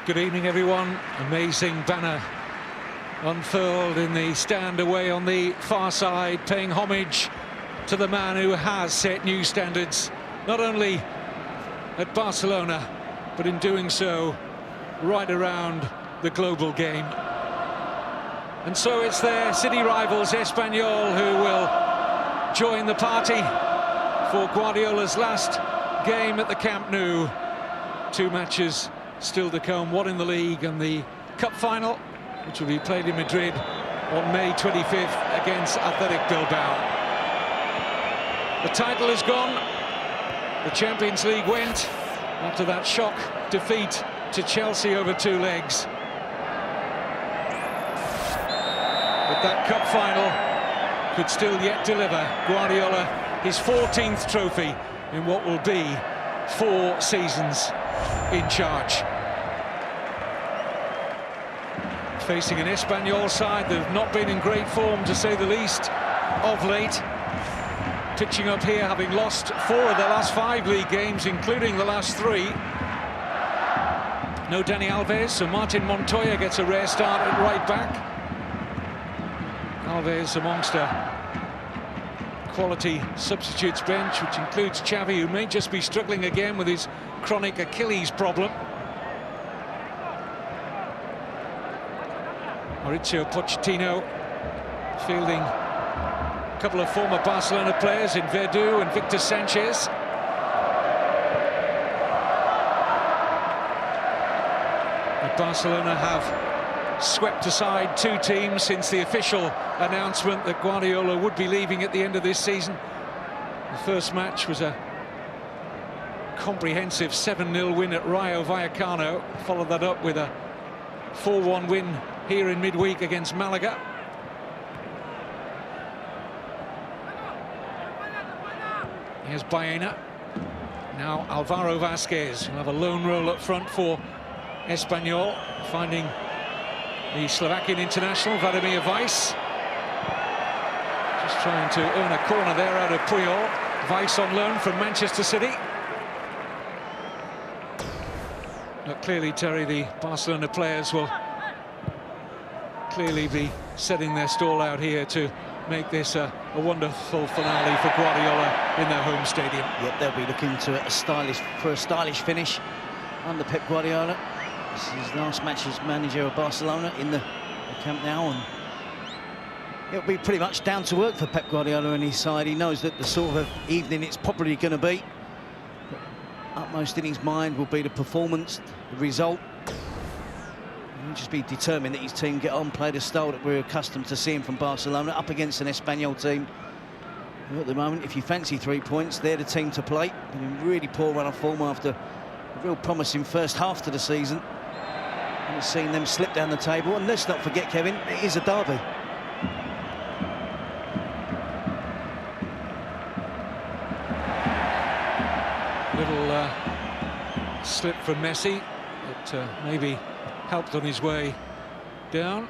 Good evening, everyone. Amazing banner unfurled in the stand away on the far side, paying homage to the man who has set new standards, not only at Barcelona, but in doing so right around the global game. And so it's their city rivals, Espanyol, who will join the party for Guardiola's last game at the Camp Nou. 2 matches still to come, one in the league and the cup final, which will be played in Madrid on May 25th against Athletic Bilbao. The title is gone. The Champions League went after that shock defeat to Chelsea over 2 legs. But that cup final could still yet deliver Guardiola his 14th trophy in what will be 4 seasons in charge. Facing an Espanyol side that have not been in great form, to say the least, of late. Pitching up here, having lost 4 of their last 5 league games, including the last 3. No Dani Alves, so Martin Montoya gets a rare start at right back. Alves amongst a quality substitutes bench, which includes Xavi, who may just be struggling again with his chronic Achilles problem. Mauricio Pochettino fielding a couple of former Barcelona players in Verdu and Victor Sanchez. But Barcelona have swept aside 2 teams since the official announcement that Guardiola would be leaving at the end of this season. The first match was a comprehensive 7-0 win at Rayo Vallecano, followed that up with a 4-1 win here in midweek against Malaga. Here's Baena. Now Alvaro Vasquez will have a lone role up front for Espanyol, finding the Slovakian international Vladimir Weiss. Just trying to earn a corner there out of Puyol. Weiss on loan from Manchester City. But clearly, Terry, the Barcelona players will clearly be setting their stall out here to make this a wonderful finale for Guardiola in their home stadium. Yep, they'll be looking to a stylish finish under Pep Guardiola. This is his last match as manager of Barcelona in the Camp Nou, and it'll be pretty much down to work for Pep Guardiola and his side. He knows that the sort of evening it's probably going to be. But utmost in his mind will be the performance, the result. He'll just be determined that his team get on, play the style that we're accustomed to seeing from Barcelona up against an Espanyol team. And at the moment, if you fancy 3 points, they're the team to play. In a really poor run of form after a real promising first half to the season. And we've seen them slip down the table. And let's not forget, Kevin, it is a derby. Little slip from Messi that maybe helped on his way down.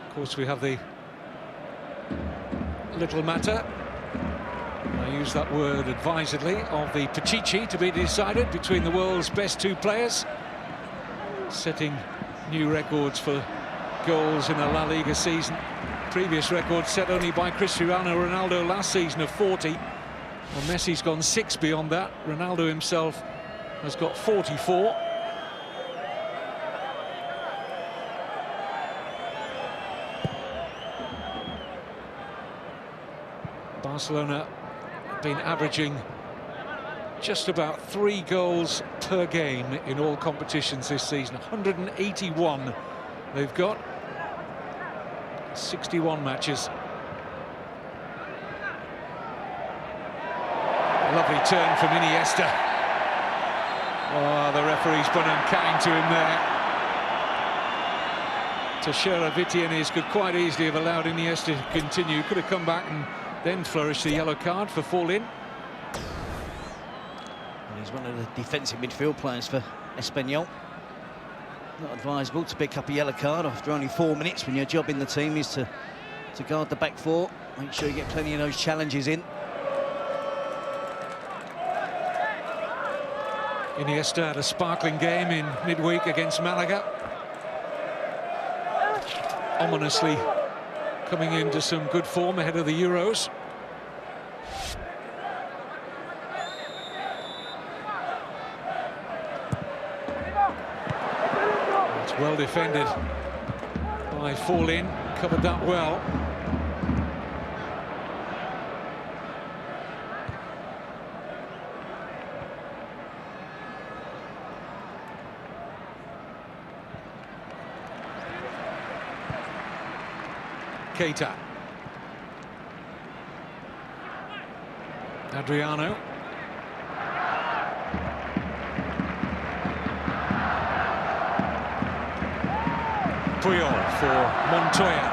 Of course, we have the little matter, I use that word advisedly, of the Pichichi to be decided between the world's best 2 players, setting new records for goals in a La Liga season. Previous record set only by Cristiano Ronaldo last season of 40. Well, Messi's gone 6 beyond that. Ronaldo himself has got 44. Barcelona have been averaging just about 3 goals per game in all competitions this season. 181 they've got. 61 matches. Lovely turn from Iniesta. Oh, the referee's been unkind to him there. Teixeira Vitianes could quite easily have allowed Iniesta to continue. Could have come back and then flourished the yellow card for fall-in. He's one of the defensive midfield players for Espanyol. Not advisable to pick up a yellow card after only 4 minutes when your job in the team is to guard the back 4. Make sure you get plenty of those challenges in. Iniesta had a sparkling game in midweek against Malaga. Ominously coming into some good form ahead of the Euros. It's well defended by Fall-In, covered that well. Keita. Adriano. Puyol for Montoya.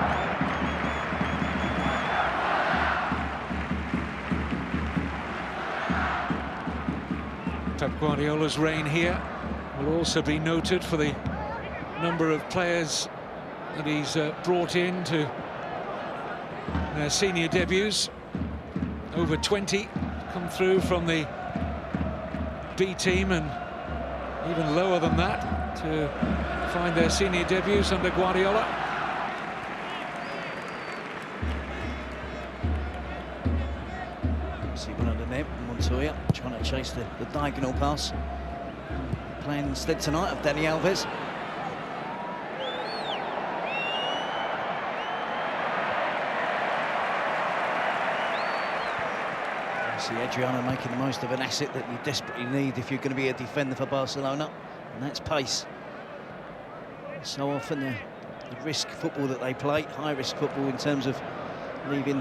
Pep Guardiola's reign here will also be noted for the number of players that he's brought in to their senior debuts. Over 20 come through from the B team, and even lower than that to find their senior debuts under Guardiola. See one under net, Montoya trying to chase the diagonal pass. Playing instead tonight of Dani Alves. See Adriano making the most of an asset that you desperately need if you're going to be a defender for Barcelona, and that's pace. So often the risk football that they play, high-risk football in terms of leaving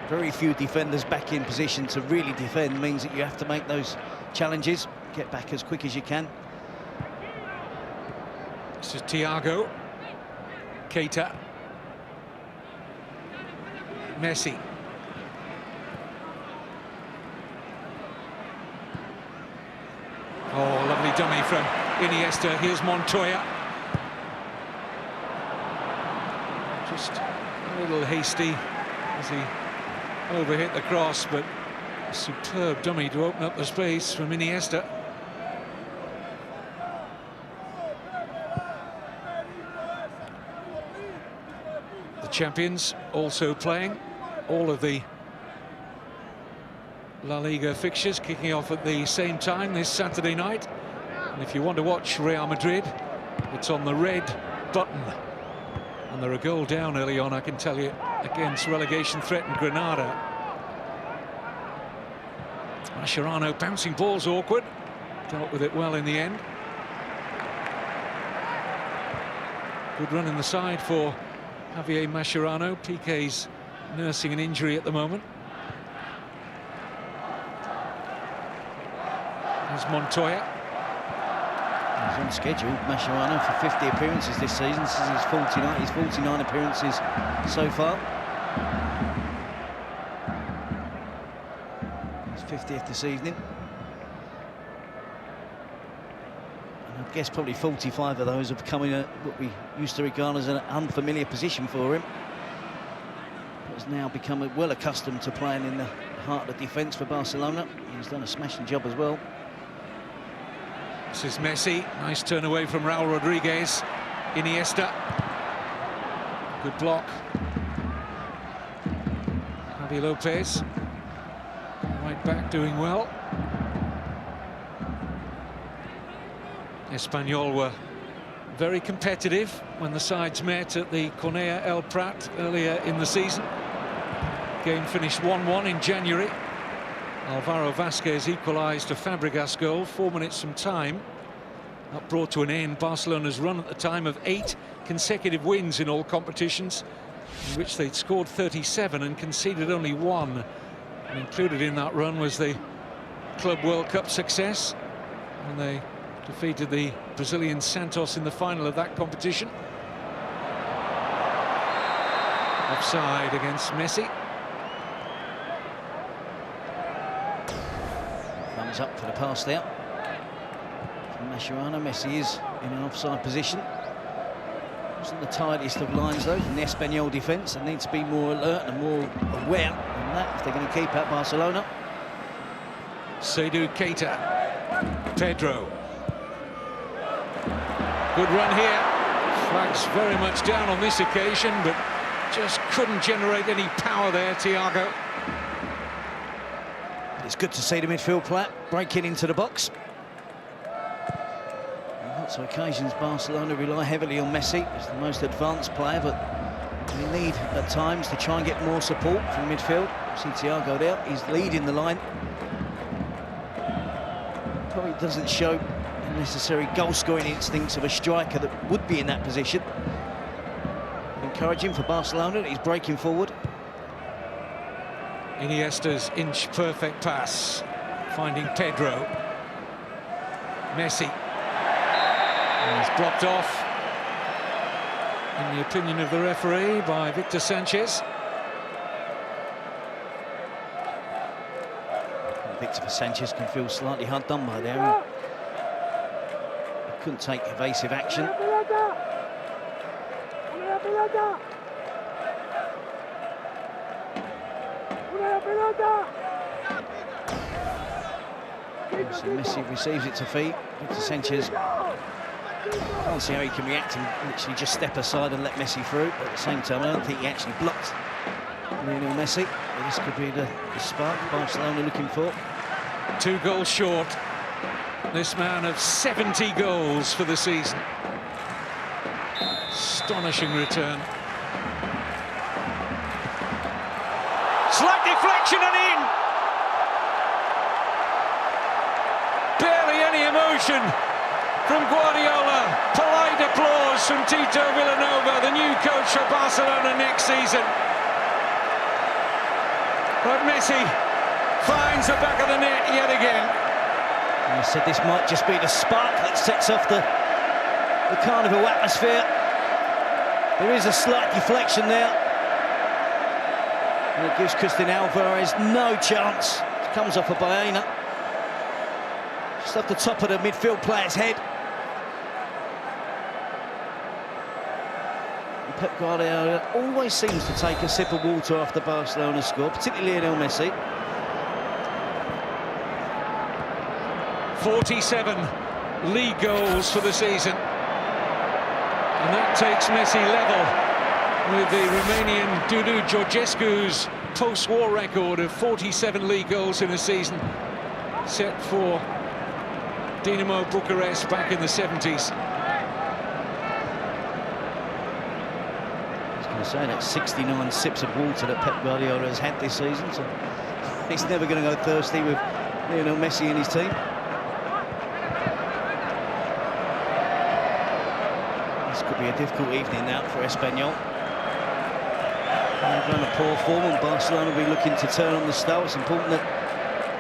very few defenders back in position to really defend, means that you have to make those challenges, get back as quick as you can. This is Thiago. Keita. Messi. Oh, lovely dummy from Iniesta. Here's Montoya. Just a little hasty as he overhit the cross, but a superb dummy to open up the space from Iniesta. The champions also playing. All of the La Liga fixtures kicking off at the same time this Saturday night. And if you want to watch Real Madrid, it's on the red button. And they're a goal down early on, I can tell you, against relegation-threatened Granada. Mascherano bouncing ball's awkward. Dealt with it well in the end. Good run in the side for Javier Mascherano. Piqué's nursing an injury at the moment. There's Montoya. He's on schedule, Mascherano, for 50 appearances this season. This is his 49 appearances so far. His 50th this evening. And I guess probably 45 of those have come in what we used to regard as an unfamiliar position for him. He's now become well accustomed to playing in the heart of the defence for Barcelona. He's done a smashing job as well. This is Messi. Nice turn away from Raul Rodriguez. Iniesta. Good block. Javi Lopez. Right back doing well. Espanyol were very competitive when the sides met at the Cornellà El Prat earlier in the season. Game finished 1-1 in January. Alvaro Vasquez equalised a Fabregas goal 4 minutes from time. That brought to an end Barcelona's run at the time of 8 consecutive wins in all competitions, in which they'd scored 37 and conceded only 1. And included in that run was the Club World Cup success, when they defeated the Brazilian Santos in the final of that competition. Offside against Messi. Thumbs up for the pass there from Mascherano. Messi is in an offside position. Wasn't the tidiest of lines though from the Espanyol defence. They need to be more alert and more aware than that if they're going to keep out Barcelona. Seydou Keita. Pedro. Good run here. Flags very much down on this occasion, but just couldn't generate any power there, Thiago. It's good to see the midfield player breaking into the box. On lots of occasions, Barcelona rely heavily on Messi as the most advanced player, but we need at times to try and get more support from midfield. See Thiago there, he's leading the line. Probably doesn't show the necessary goal-scoring instincts of a striker that would be in that position. Encouraging for Barcelona that he's breaking forward. Iniesta's inch-perfect pass, finding Pedro. Messi. And he's blocked off, in the opinion of the referee, by Victor Sanchez. Victor Sanchez can feel slightly hard done by there. He couldn't take evasive action. So Messi receives it to feet. Victor Sanchez can't see how he can react and literally just step aside and let Messi through. But at the same time, I don't think he actually blocked Lionel Messi. But this could be the spark Barcelona looking for. 2 goals short. This man of 70 goals for the season. Astonishing return. Slight deflection and in. Barely any emotion from Guardiola. Polite applause from Tito Villanova, the new coach for Barcelona next season. But Messi finds the back of the net yet again. And I said this might just be the spark that sets off the carnival atmosphere. There is a slight deflection there. And it gives Christian Alvarez no chance. It comes off a Baena. Just off the top of the midfield player's head. And Pep Guardiola always seems to take a sip of water after Barcelona score, particularly Lionel Messi. 47 league goals for the season. And that takes Messi level with the Romanian Dudu Georgescu's post-war record of 47 league goals in a season, set for Dinamo Bucharest back in the 70s. I was going to say that's 69 sips of water that Pep Guardiola has had this season, so he's never going to go thirsty with Lionel Messi in his team. This could be a difficult evening now for Espanyol. They've run a poor form and Barcelona will be looking to turn on the style. It's important that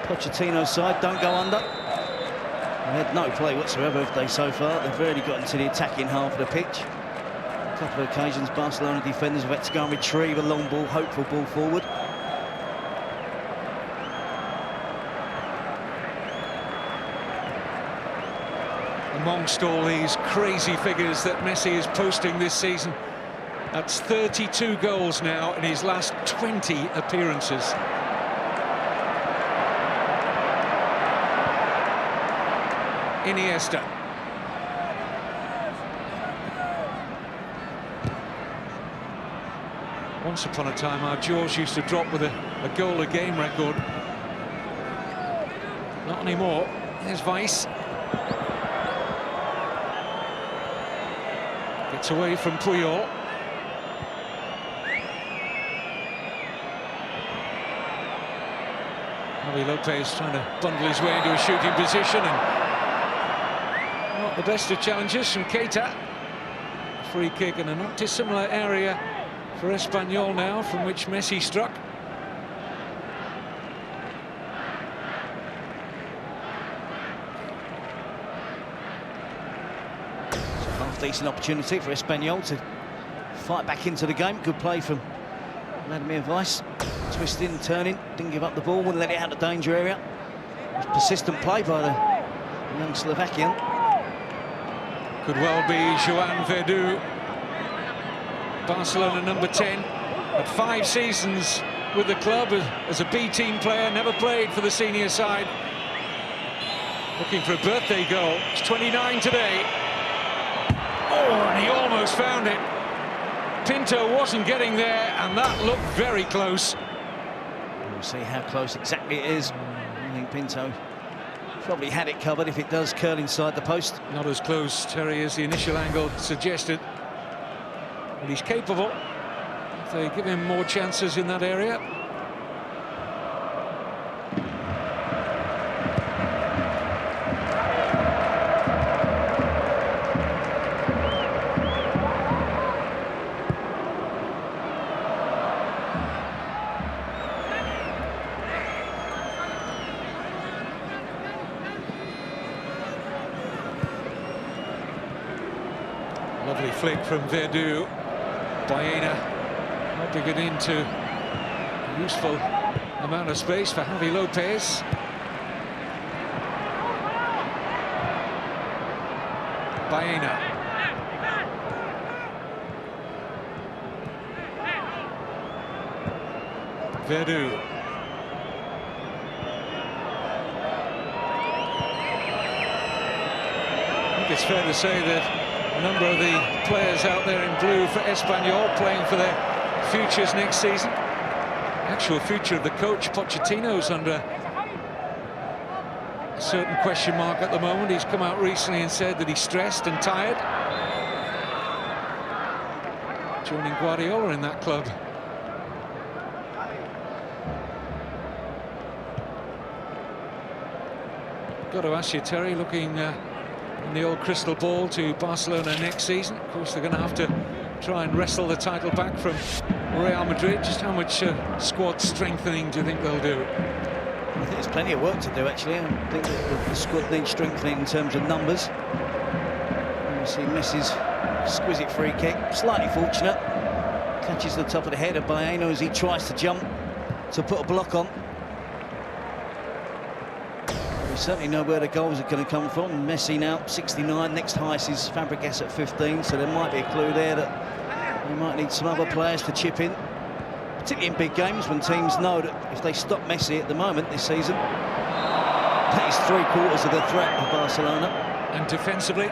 Pochettino's side don't go under. They had no play whatsoever, have they, so far? They've really got into the attacking half of the pitch. A couple of occasions, Barcelona defenders have had to go and retrieve a long ball, hopeful ball forward. Amongst all these crazy figures that Messi is posting this season, that's 32 goals now in his last 20 appearances. Iniesta. Once upon a time, our jaws used to drop with a goal-a-game record. Not anymore. Here's Weiss. Gets away from Puyol. Javi Lopez trying to bundle his way into a shooting position, and not the best of challenges from Keita. Free kick in a not dissimilar area for Espanyol now, from which Messi struck. Decent opportunity for Espanyol to fight back into the game. Good play from Vladimir Weiss. Twisting, turning, didn't give up the ball, wouldn't let it out of the danger area. It was persistent play by the young Slovakian. Could well be Joan Verdu, Barcelona number 10. Had 5 seasons with the club as a B-team player, never played for the senior side. Looking for a birthday goal. He's 29 today. Oh, and he almost found it. Pinto wasn't getting there, and that looked very close. We'll see how close exactly it is. I think Pinto probably had it covered if it does curl inside the post. Not as close, Terry, as the initial angle suggested. But he's capable if they give him more chances in that area. Lovely flick from Verdu. Baena helping it into a useful amount of space for Javi Lopez. Baena. Verdu. I think it's fair to say that a number of the players out there in blue for Espanyol playing for their futures next season. The actual future of the coach, Pochettino's under a certain question mark at the moment. He's come out recently and said that he's stressed and tired. Joining Guardiola in that club. Got to ask you, Terry, looking in the old crystal ball to Barcelona next season. Of course, they're going to have to try and wrestle the title back from Real Madrid. Just how much squad strengthening do you think they'll do? I think there's plenty of work to do, actually. I think that the squad needs strengthening in terms of numbers. You see Messi's exquisite free kick, slightly fortunate. Catches the top of the head of Baena as he tries to jump to put a block on. We certainly know where the goals are going to come from. Messi now 69, next highest is Fabregas at 15, so there might be a clue there that they might need some other players to chip in, particularly in big games when teams know that if they stop Messi at the moment this season, that is 3/4 of the threat of Barcelona. And defensively?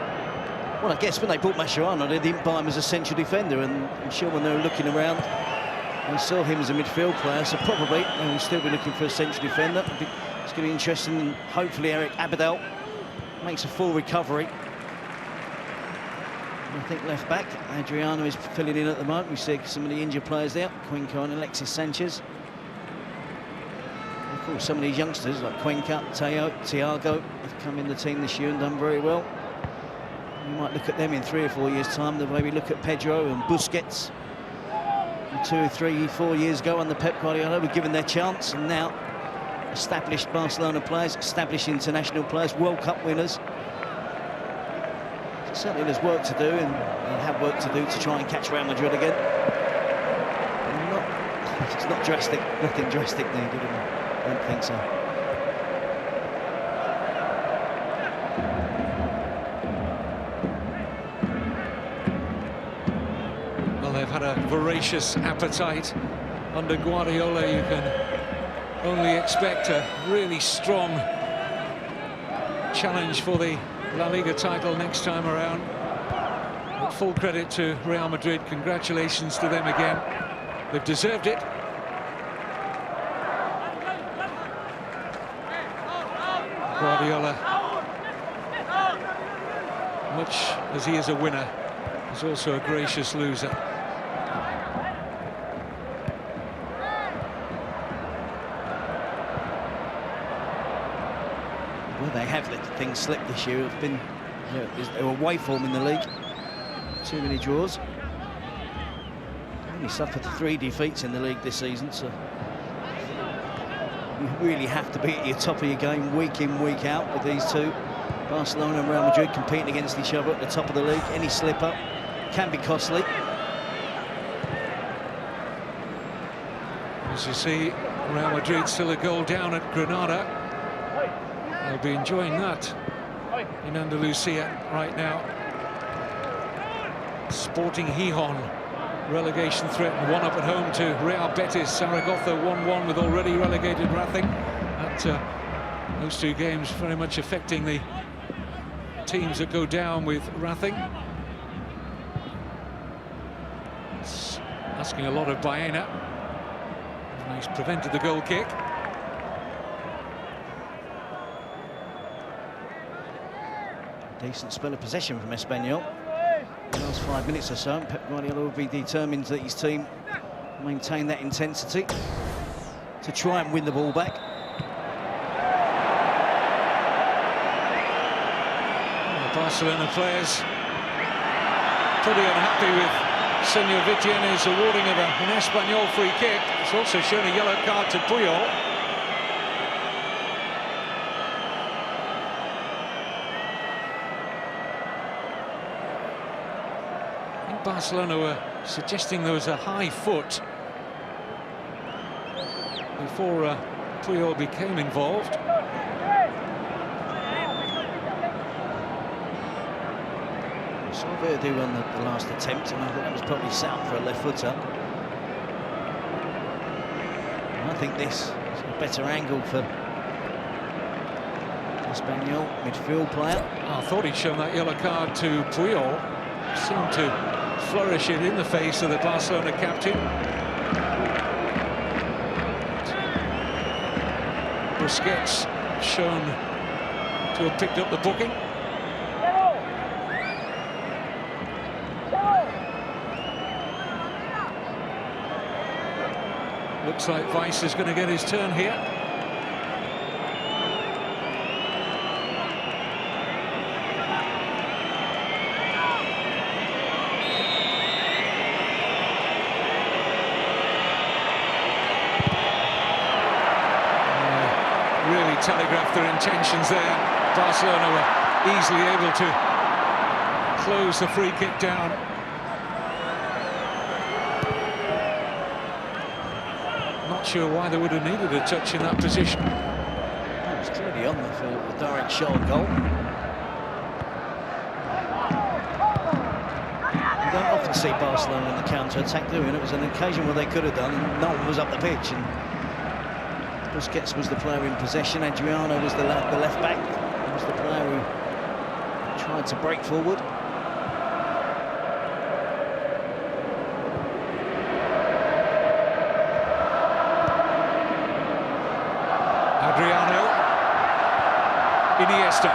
Well, I guess when they bought Mascherano, they didn't buy him as a central defender, and I'm sure when they were looking around, they saw him as a midfield player, so probably they will still be looking for a central defender. It's going to be interesting, and hopefully Eric Abidal makes a full recovery. And I think left back, Adriano is filling in at the moment. We see some of the injured players there, Cuenca and Alexis Sanchez. And of course, some of these youngsters like Cuenca, Thiago have come in the team this year and done very well. We might look at them in 3 or 4 years' time, the way we look at Pedro and Busquets. 2, 3, 4 years ago under Pep Guardiola were given their chance, and now established Barcelona players, established international players, World Cup winners. So certainly there's work to do, and they have work to do to try and catch Real Madrid again. It's not drastic, nothing drastic there, I don't think so. They've had a voracious appetite under Guardiola. You can only expect a really strong challenge for the La Liga title next time around. But full credit to Real Madrid. Congratulations to them again. They've deserved it. Guardiola, much as he is a winner, is also a gracious loser. Well, they have let things slip this year. It's been, they were away form in the league. Too many draws. Only suffered 3 defeats in the league this season, so you really have to be at your top of your game week in, week out with these two. Barcelona and Real Madrid competing against each other at the top of the league. Any slip-up can be costly. As you see, Real Madrid still a goal down at Granada. They'll be enjoying that in Andalusia right now. Sporting Gijón, relegation threat, and 1 up at home to Real Betis. Zaragoza 1-1 with already relegated Racing at Those two games very much affecting the teams that go down with Racing. It's asking a lot of Baena. And he's prevented the goal kick. Decent spell of possession from Espanyol. The last 5 minutes or so, Pep Guardiola will be determined that his team maintain that intensity to try and win the ball back. Barcelona players pretty unhappy with Senor Vitiene's awarding of an Espanyol free kick. It's also shown a yellow card to Puyol. I think Barcelona were suggesting there was a high foot before Puyol became involved. Do on the last attempt, and I think that was probably set up for a left footer. And I think this is a better angle for Espanyol midfield player. I thought he'd shown that yellow card to Puyol. Seemed to flourish it in the face of the Barcelona captain. Busquets shown to have picked up the booking. Looks like Weiss is going to get his turn here. Really telegraphed their intentions there. Barcelona were easily able to close the free kick down. Not sure why they would have needed a touch in that position. That was clearly on there for a direct shot on goal. You don't often see Barcelona in the counter-attack, do you? And it was an occasion where they could have done, and no one was up the pitch. And Busquets was the player in possession. Adriano was the left back. He was the player who tried to break forward. Iniesta.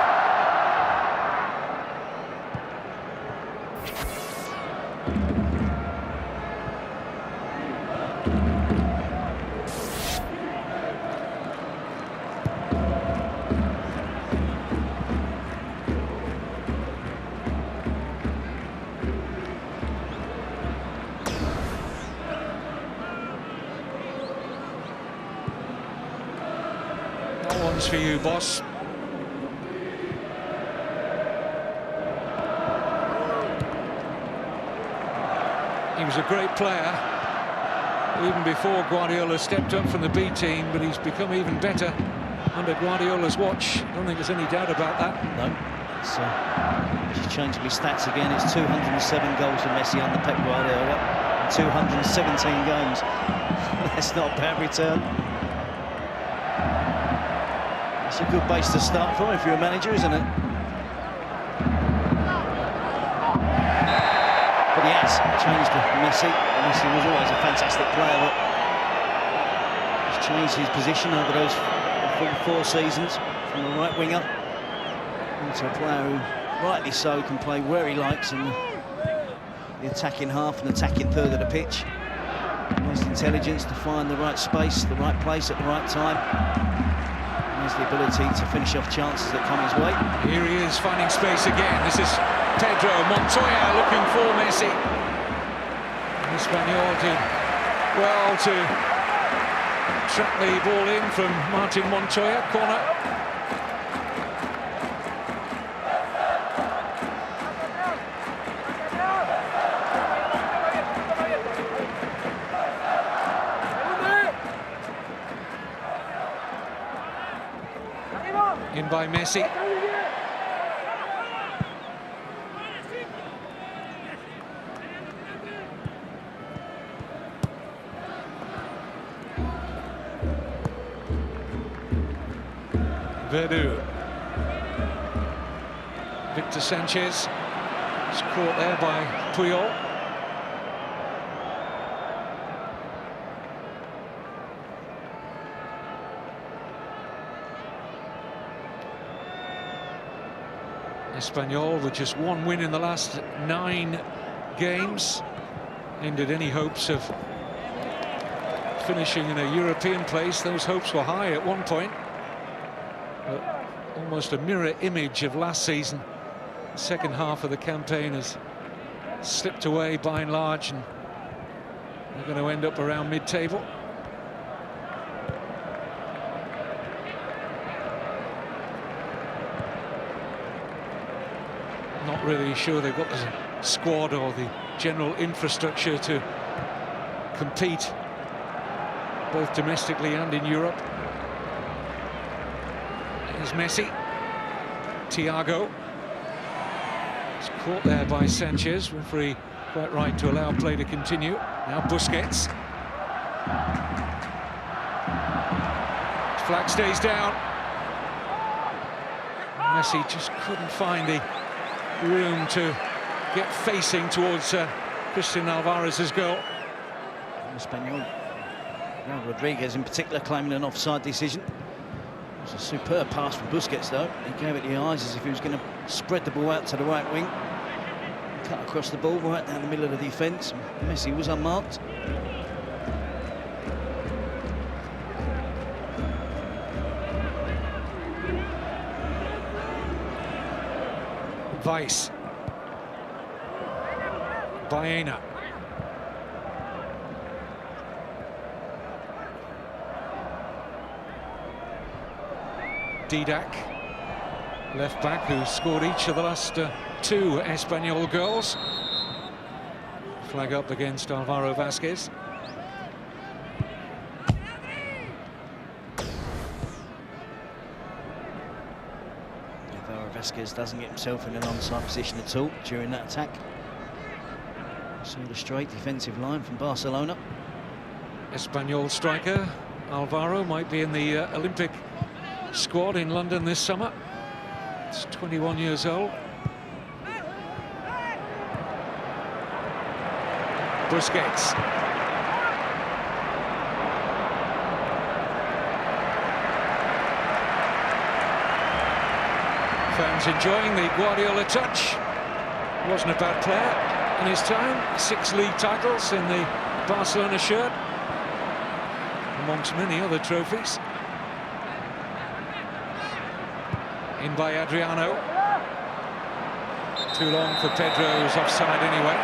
That one's for you, boss. He was a great player even before Guardiola stepped up from the B team, but he's become even better under Guardiola's watch. I don't think there's any doubt about that. No, it's just changed my stats again. It's 207 goals for Messi under Pep Guardiola, and 217 games. That's not a bad return. It's a good base to start from if you're a manager, isn't it? But he has changed Messi. Messi was always a fantastic player, but he's changed his position over those four seasons from the right winger into a player who, rightly so, can play where he likes in the attacking half and attacking third of the pitch. He has the intelligence to find the right space, the right place at the right time. He has the ability to finish off chances that come his way. Here he is finding space again. This is Pedro Montoya looking for Messi. Espanyol did well to track the ball in from Martin Montoya, corner. In by Messi. Verdu. Victor Sanchez is caught there by Puyol. Espanyol with just one win in the last 9 games ended any hopes of finishing in a European place. Those hopes were high at one point, but almost a mirror image of last season. The second half of the campaign has slipped away by and large, and they're going to end up around mid-table. Not really sure they've got the squad or the general infrastructure to compete both domestically and in Europe. Here's Messi. Thiago. It's caught there by Sanchez. Referee quite right to allow play to continue. Now Busquets. Flag stays down. Messi just couldn't find the room to get facing towards Christian Alvarez's goal. Espanyol. Now Rodriguez in particular claiming an offside decision. It was a superb pass from Busquets though. He gave it the eyes as if he was going to spread the ball out to the right wing. Cut across the ball right down the middle of the defence. Messi was unmarked. Weiss. Baena. Didac, left back, who scored each of the last 2 Espanyol goals. Flag up against Alvaro Vasquez. Alvaro Vasquez doesn't get himself in an onside position at all during that attack. Saw the straight defensive line from Barcelona. Espanyol striker Alvaro might be in the Olympic squad in London this summer. It's 21 years old. Busquets. Fans enjoying the Guardiola touch. Wasn't a bad player in his time. 6 league titles in the Barcelona shirt, amongst many other trophies. In by Adriano. Too long for Pedro's offside anyway.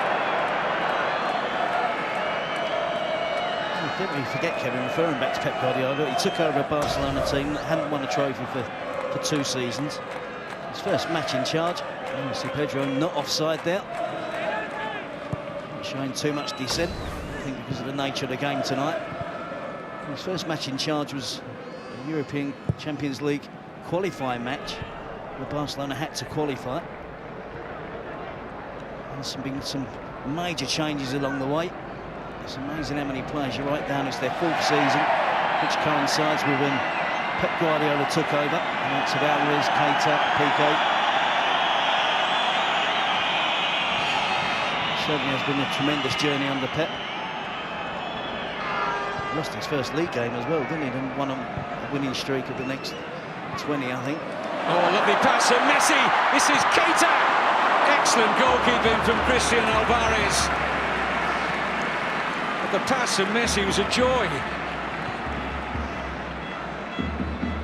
Don't really forget, Kevin, referring back to Pep Guardiola, he took over a Barcelona team that hadn't won a trophy for 2 seasons. His first match in charge. You see Pedro not offside there. Not showing too much dissent, I think, because of the nature of the game tonight. His first match in charge was a European Champions League qualifying match where Barcelona had to qualify. And there's been some major changes along the way. It's amazing how many players you write down. It's their 4th season, which coincides with when Pep Guardiola took over. And that's Alvarez, Keita, Pico. Certainly has been a tremendous journey under Pep. Lost his first league game as well, didn't he? And won a winning streak of the next 20, I think. Oh, lovely pass from Messi. This is Keita. Excellent goalkeeping from Christian Alvarez. But the pass from Messi was a joy.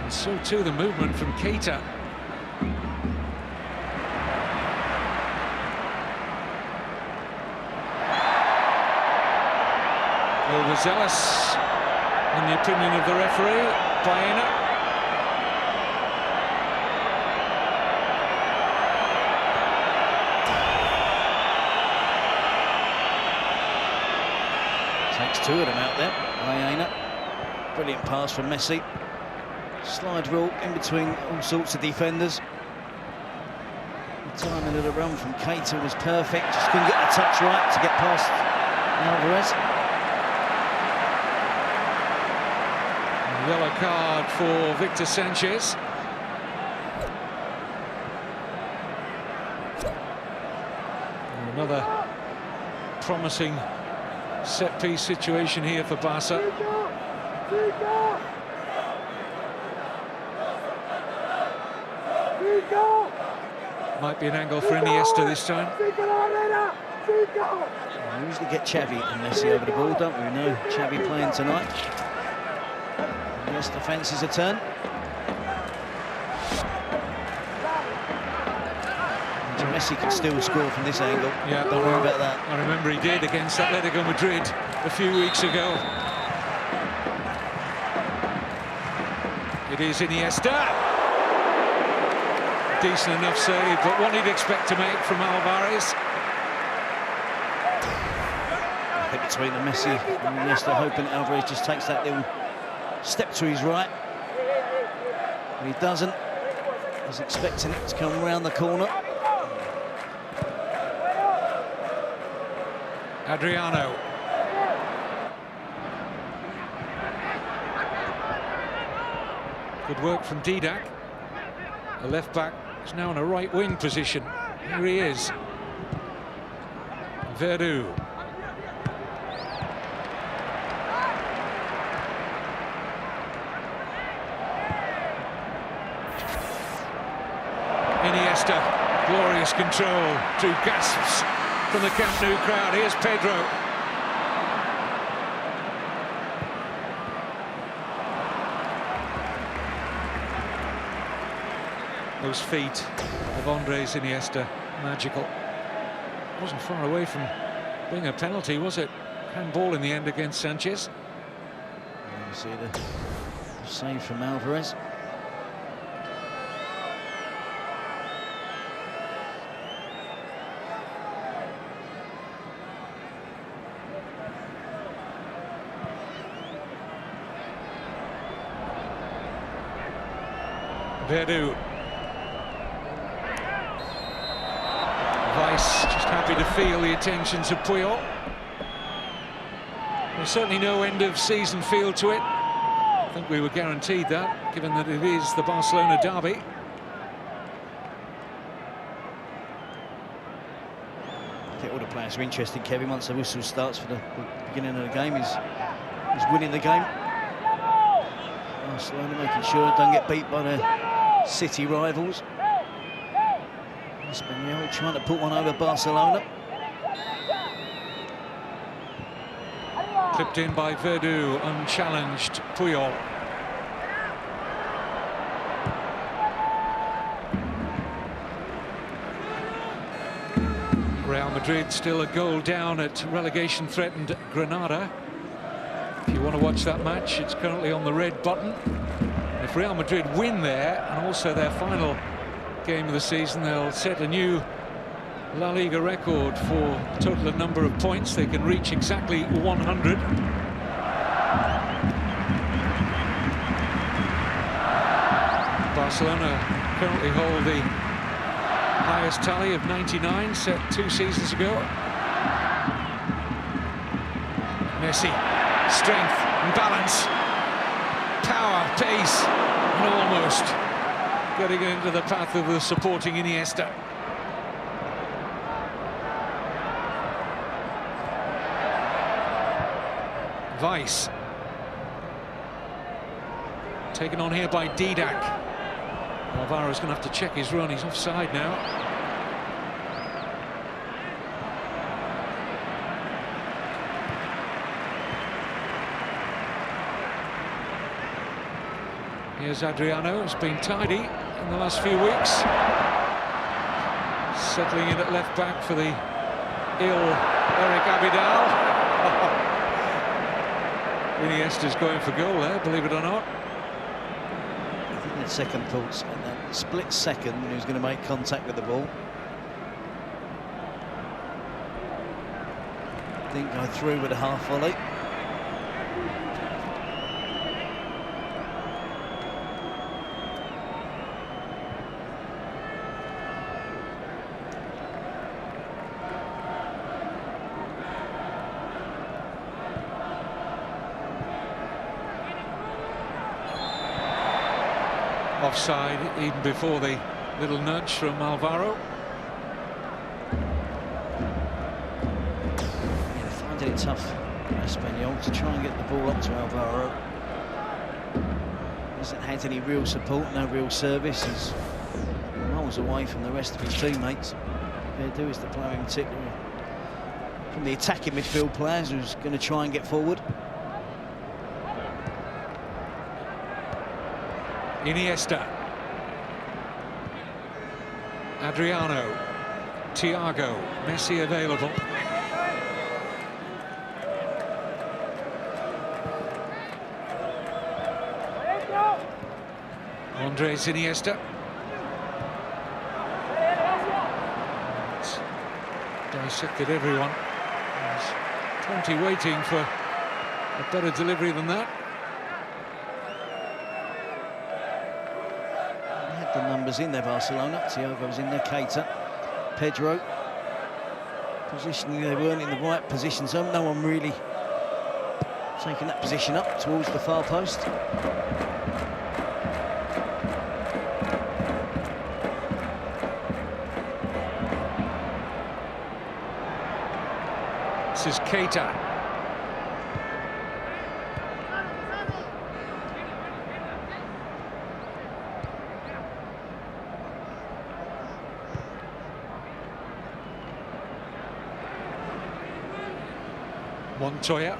And so too the movement from Keita. Overzealous, in the opinion of the referee. Baena. Takes 2 of them out there. Baena. Brilliant pass from Messi. Slide rule in between all sorts of defenders. The timing of the run from Keita was perfect. Just couldn't get the touch right to get past Alvarez. Yellow card for Victor Sanchez. Another promising set-piece situation here for Barca. Might be an angle for Iniesta this time. We usually get Xavi and Messi over the ball, don't we? No Xavi playing tonight. Iniesta fancies a turn. Messi can still score from this angle. Yeah, don't worry about that. I remember he did against Atletico Madrid a few weeks ago. It is Iniesta. Decent enough save, but one he'd expect to make from Alvarez. Between the Messi and Iniesta, hoping Alvarez just takes that little step to his right. But he doesn't. He's expecting it to come around the corner. Adriano. Good work from Didac. The left back is now in a right wing position. Here he is. Verdu. Iniesta, glorious control, drew gasps from the Camp Nou crowd. Here's Pedro. Those feet of Andres Iniesta, magical. Wasn't far away from being a penalty, was it? Handball in the end against Sanchez. You see the save from Alvarez. Verdu. Weiss just happy to feel the attentions of Puyol. There's certainly no end of season feel to it. I think we were guaranteed that, given that it is the Barcelona derby. I think all the players are interested, Kevin, once the whistle starts for the beginning of the game. He's winning the game. Barcelona making sure they don't get beat by their city rivals. Espanyol trying to put one over Barcelona. Clipped in by Verdu, unchallenged. Puyol. Real Madrid still a goal down at relegation-threatened Granada. If you want to watch that match, it's currently on the red button. If Real Madrid win there, and also their final game of the season, they'll set a new La Liga record for total number of points. They can reach exactly 100. Barcelona currently hold the highest tally of 99, set 2 seasons ago. Messi, strength and balance, power, pace, and almost getting into the path of the supporting Iniesta. Weiss. Taken on here by Didac. Alvaro's going to have to check his run. He's offside now. Here's Adriano, who's been tidy in the last few weeks. Settling in at left back for the ill Eric Abidal. Iniesta's going for goal there, believe it or not. I think that second thoughts, and that split second when he was going to make contact with the ball. Didn't go through with a half volley. Offside even before the little nudge from Alvaro. making it tough for Espanyol to try and get the ball up to Alvaro. Hasn't had any real support, no real service. He's miles away from the rest of his teammates. Verdu is the player in particular from the attacking midfield players who's going to try and get forward. Iniesta. Adriano. Thiago. Messi available. Andres Iniesta. It's dissected everyone. There's plenty waiting for a better delivery than that. They had the numbers in there, Barcelona. Thiago was in there, Keita, Pedro. Positioning, they weren't in the right position, so no one really taking that position up towards the far post. This is Keita. Montoya.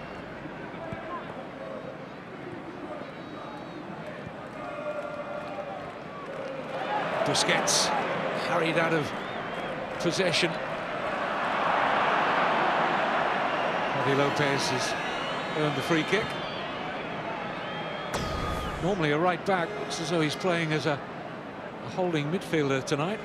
Busquets harried out of possession. Lopez has earned the free kick. Normally a right back, looks as though he's playing as a holding midfielder tonight.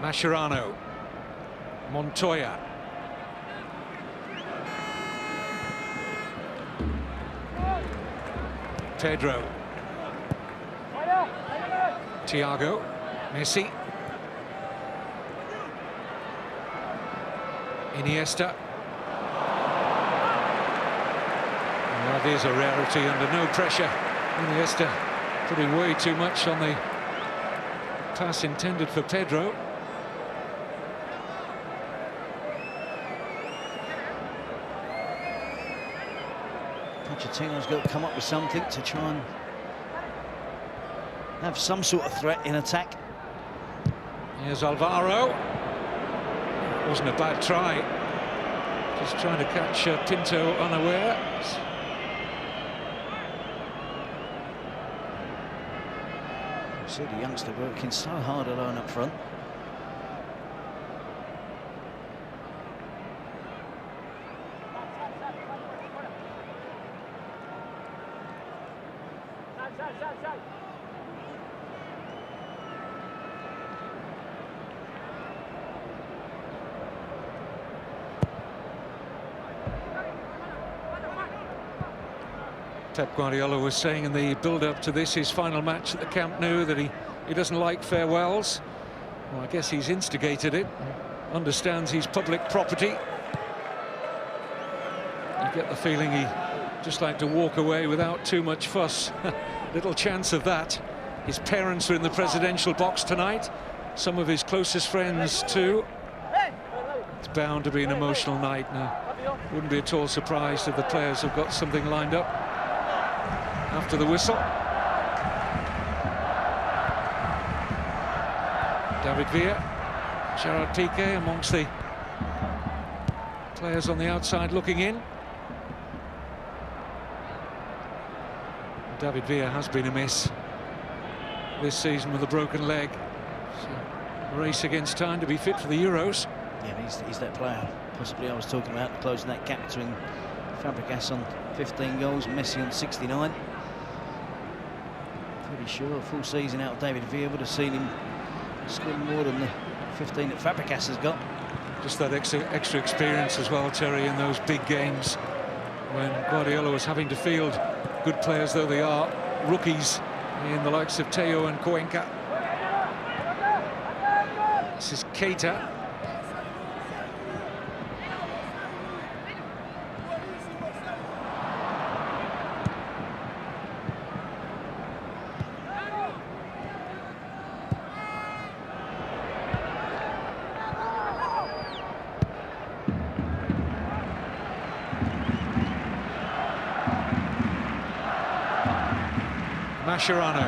Mascherano. Montoya. Pedro. Thiago. Messi. Iniesta. That is a rarity under no pressure. Iniesta putting way too much on the pass intended for Pedro. Pochettino's got to come up with something to try and have some sort of threat in attack. Here's Alvaro. Wasn't a bad try. Just trying to catch Pinto unaware. See the youngster working so hard alone up front. Pep Guardiola was saying in the build-up to this, his final match at the Camp Nou, that he doesn't like farewells. Well, I guess he's instigated it, understands he's public property. You get the feeling he just like to walk away without too much fuss. Little chance of that. His parents are in the presidential box tonight, some of his closest friends too. It's bound to be an emotional night now. Wouldn't be at all surprised if the players have got something lined up after the whistle. David Villa, Gerard Piqué amongst the players on the outside looking in. David Villa has been a miss this season with a broken leg. So, race against time to be fit for the Euros. Yeah, he's that player. Possibly I was talking about closing that gap between Fabregas on 15 goals and Messi on 69. Pretty sure a full season out of David Villa would have seen him score more than the 15 that Fabregas has got. Just that extra experience as well, Terry, in those big games. when Guardiola was having to field good players, though they are, rookies in the likes of Teo and Cuenca. This is Keita. Mascherano.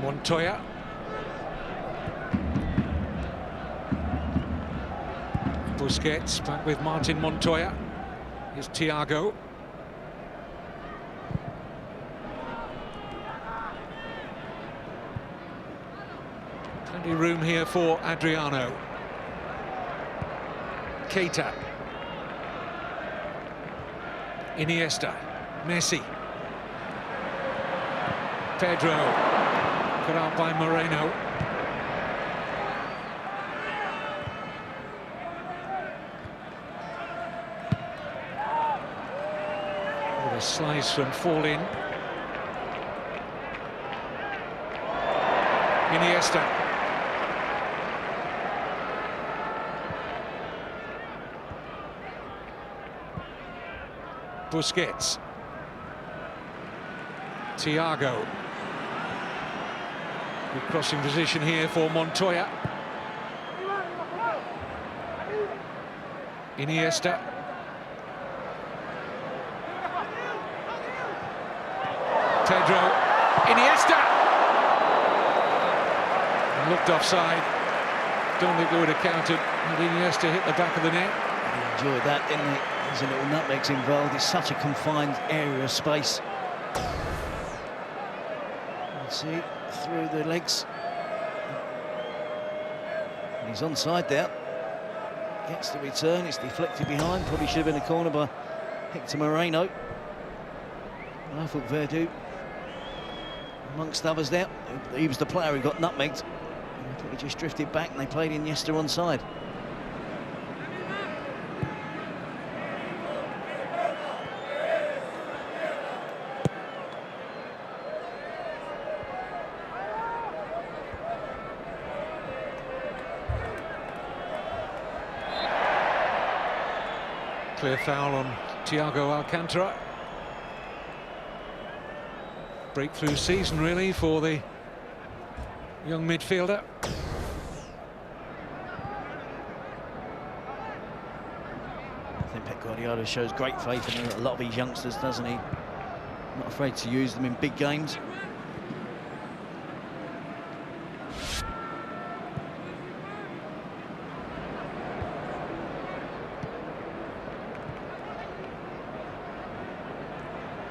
Montoya. Busquets back with Martin Montoya. Here's Thiago. Plenty of room here for Adriano. Keita. Iniesta. Messi. Pedro. Cut out by Moreno. A slice from fall-in. Iniesta. Busquets. Thiago. Good crossing position here for Montoya. Iniesta. Pedro. Iniesta. Looked offside. Don't think they would have counted. And Iniesta hit the back of the net. He enjoyed that, didn't he? There's a little nutmegs involved. It's such a confined area of space. Let's see, through the legs. And he's onside there. Gets the return. It's deflected behind. Probably should have been a corner by Hector Moreno. I thought Verdu, amongst others there, he was the player who got nutmegged. He just drifted back and they played Iniesta onside. Clear foul on Thiago Alcantara. Breakthrough season, really, for the young midfielder. I think Pep Guardiola shows great faith in a lot of these youngsters, doesn't he? Not afraid to use them in big games.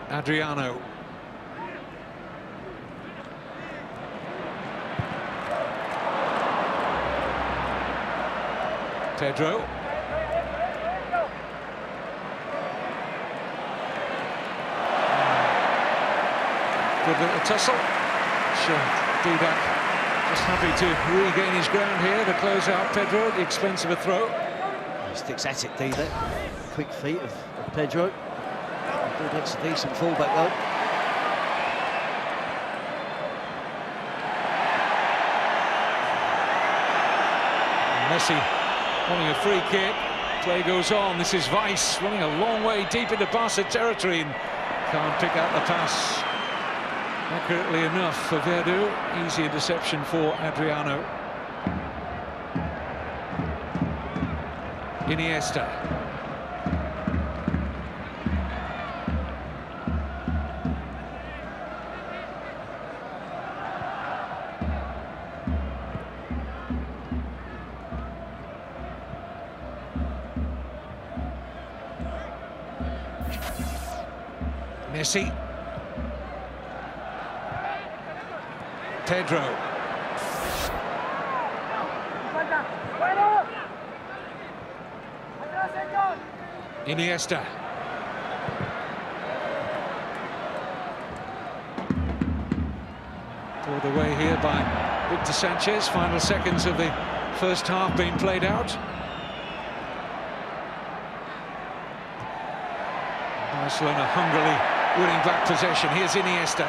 Adriano. Pedro. Good little tussle. Didac just happy to regain his ground here to close out Pedro at the expense of a throw. He sticks at it, Didac. Quick feet of Pedro. Didac's a decent fullback though. Messi wanting a free kick. Play goes on. This is Weiss running a long way deep into Barca territory and can't pick out the pass accurately enough for Verdu. Easy interception for Adriano. Iniesta. Messi. Pedro. Iniesta. Pulled away here by Victor Sanchez. Final seconds of the first half being played out. Barcelona hungrily winning back possession. Here's Iniesta.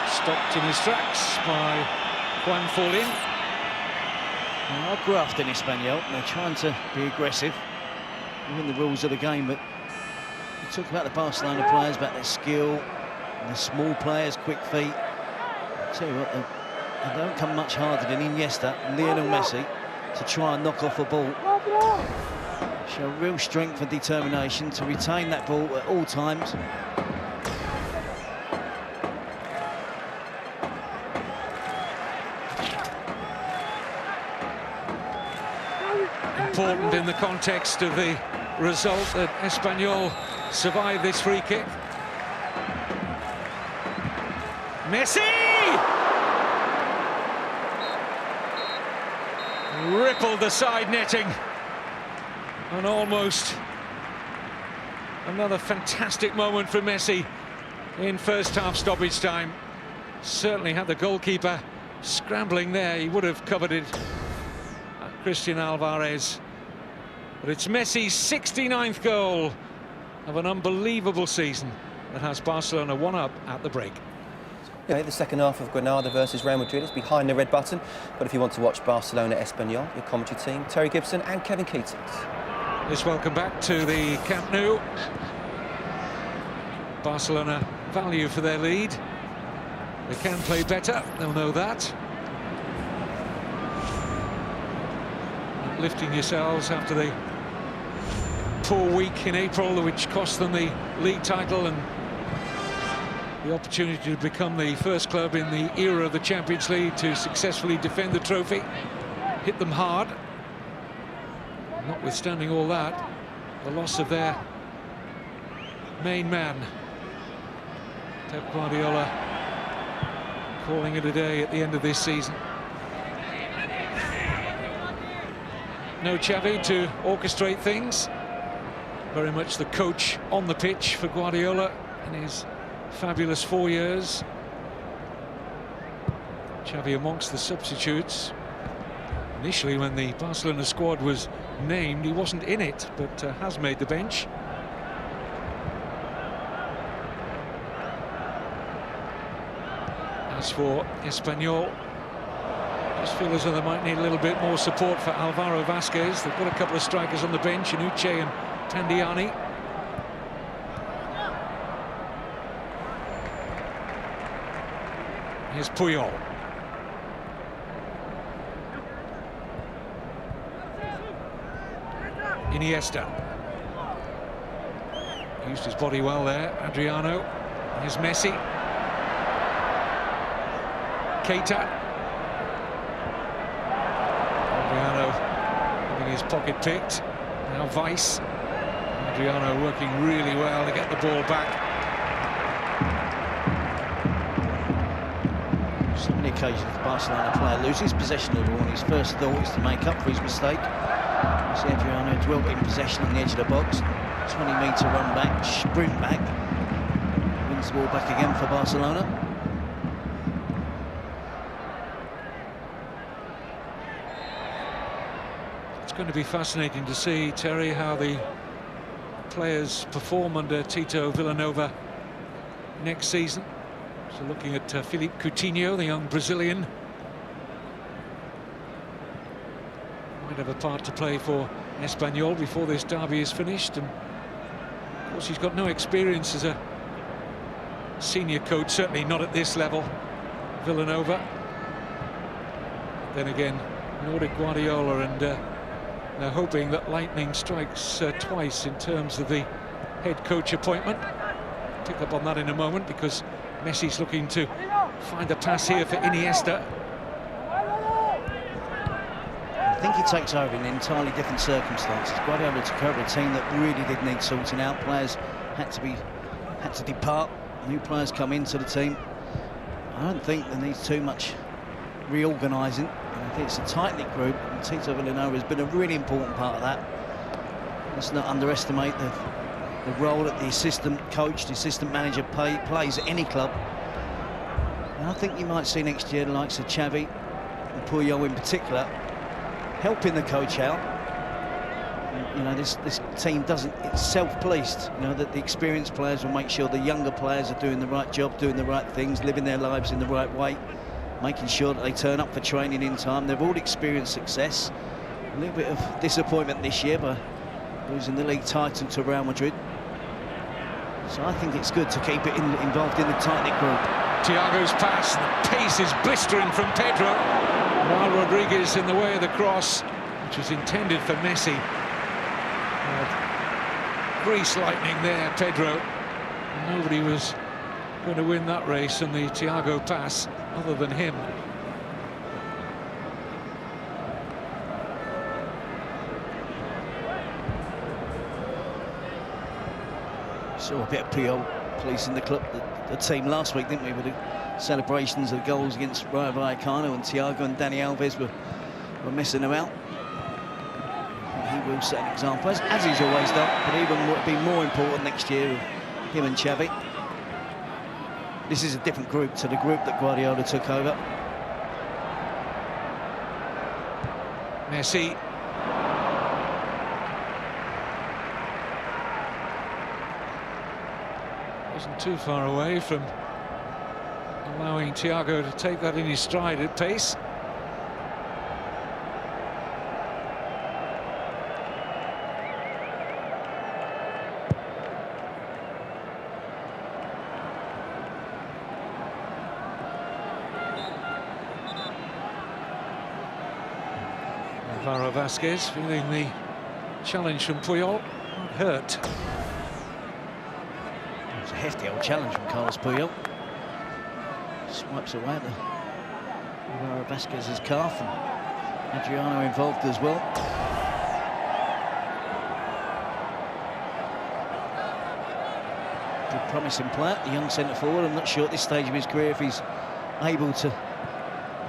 Stopped in his tracks by Juan Forlin. Well, graft in Espanyol. They're trying to be aggressive within the rules of the game, but you talk about the Barcelona players, about their skill, and the small players, quick feet. I tell you what, they don't come much harder than Iniesta and Lionel Messi to try and knock off a ball. Show real strength and determination to retain that ball at all times. Important in the context of the result that Espanyol survived this free kick. Messi! Rippled the side netting. And almost another fantastic moment for Messi in first half stoppage time. Certainly had the goalkeeper scrambling there. He would have covered it. Christian Alvarez. But it's Messi's 69th goal of an unbelievable season that has Barcelona one up at the break. Yeah, the second half of Granada versus Real Madrid is behind the red button. But if you want to watch Barcelona Espanyol, your commentary team, Terry Gibson and Kevin Keatings. Yes, welcome back to the Camp Nou. Barcelona value for their lead. They can play better, they'll know that. Lifting yourselves after the poor week in April, which cost them the league title and the opportunity to become the first club in the era of the Champions League to successfully defend the trophy. Hit them hard. Notwithstanding all that, the loss of their main man, Pep Guardiola, calling it a day at the end of this season. No Xavi to orchestrate things. Very much the coach on the pitch for Guardiola in his fabulous 4 years. Xavi amongst the substitutes. Initially, when the Barcelona squad was named, he wasn't in it, but has made the bench. As for Espanyol, I just feel as though they might need a little bit more support for Alvaro Vasquez. They've got a couple of strikers on the bench, Uche and Tandiani. Here's Puyol. Iniesta. Used his body well there, Adriano. Here's Messi. Keita. Adriano having his pocket picked. Now Weiss. Adriano working really well to get the ball back. So many occasions the Barcelona player loses possession of the ball, and his first thought is to make up for his mistake. See Adriano dwelt in possession on the edge of the box. 20-metre run back, sprint back. Wins the ball back again for Barcelona. It's going to be fascinating to see, Terry, how the players perform under Tito Villanova next season. So looking at Philippe Coutinho, the young Brazilian. Might have a part to play for Espanyol before this derby is finished. And of course, he's got no experience as a senior coach, certainly not at this level. Villanova. Then again, Nordic Guardiola, and they're hoping that lightning strikes twice in terms of the head coach appointment. Pick up on that in a moment, because Messi's looking to find a pass here for Iniesta. I think he takes over in entirely different circumstances. Guardiola took over a team that really did need sorting out. Players had to depart. New players come into the team. I don't think there needs too much reorganising. I think it's a tight-knit group, and Tito Vilanova has been a really important part of that. Let's not underestimate the role that the assistant coach, the assistant manager plays at any club. And I think you might see next year the likes of Xavi and Puyol in particular helping the coach out. You know, this team it's self-policed, you know, that the experienced players will make sure the younger players are doing the right job, doing the right things, living their lives in the right way, making sure that they turn up for training in time. They've all experienced success. A little bit of disappointment this year by losing the league title to Real Madrid. So I think it's good to keep it involved in the tight-knit group. Thiago's pass, the pace is blistering from Pedro. While Rodriguez in the way of the cross, which was intended for Messi. Grease lightning there, Pedro. Nobody was going to win that race on the Thiago pass other than him. Saw a bit of Puyol policing the team last week, didn't we, with the celebrations of goals against Rayo Vallecano, and Thiago and Dani Alves were messing about. He will set an example, as he's always done, but even would be more important next year with him and Xavi. This is a different group to the group that Guardiola took over. Messi. Wasn't too far away from allowing Thiago to take that in his stride at pace. Alvaro Vasquez feeling the challenge from Puyol. Not hurt. It's a hefty old challenge from Carlos Puyol. Swipes away at the Alvaro Vasquez's calf, and Adriano involved as well. Good promising player, the young centre forward. I'm not sure at this stage of his career if he's able to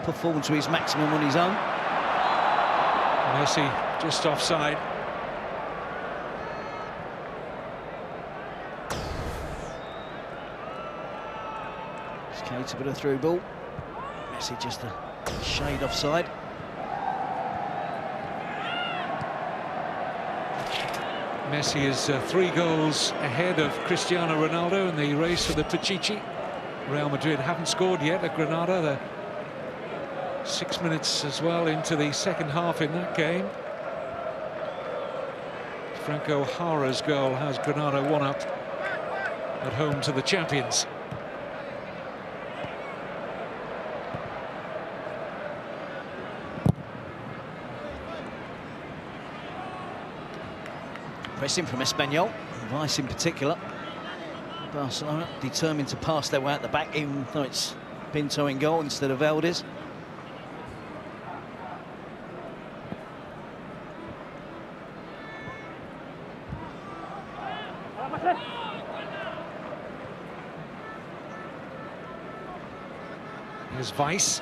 perform to his maximum on his own. Messi just offside. Skates a bit of through ball. Messi just a shade offside. Messi is 3 goals ahead of Cristiano Ronaldo in the race for the Pichichi. Real Madrid haven't scored yet at Granada. They're 6 minutes as well into the second half in that game. Franco Jara's goal has Granada 1 up at home to the champions. Pressing from Espanyol, Vice in particular. Barcelona determined to pass their way at the back, even though it's Pinto in goal instead of Valdez. Here's Vice.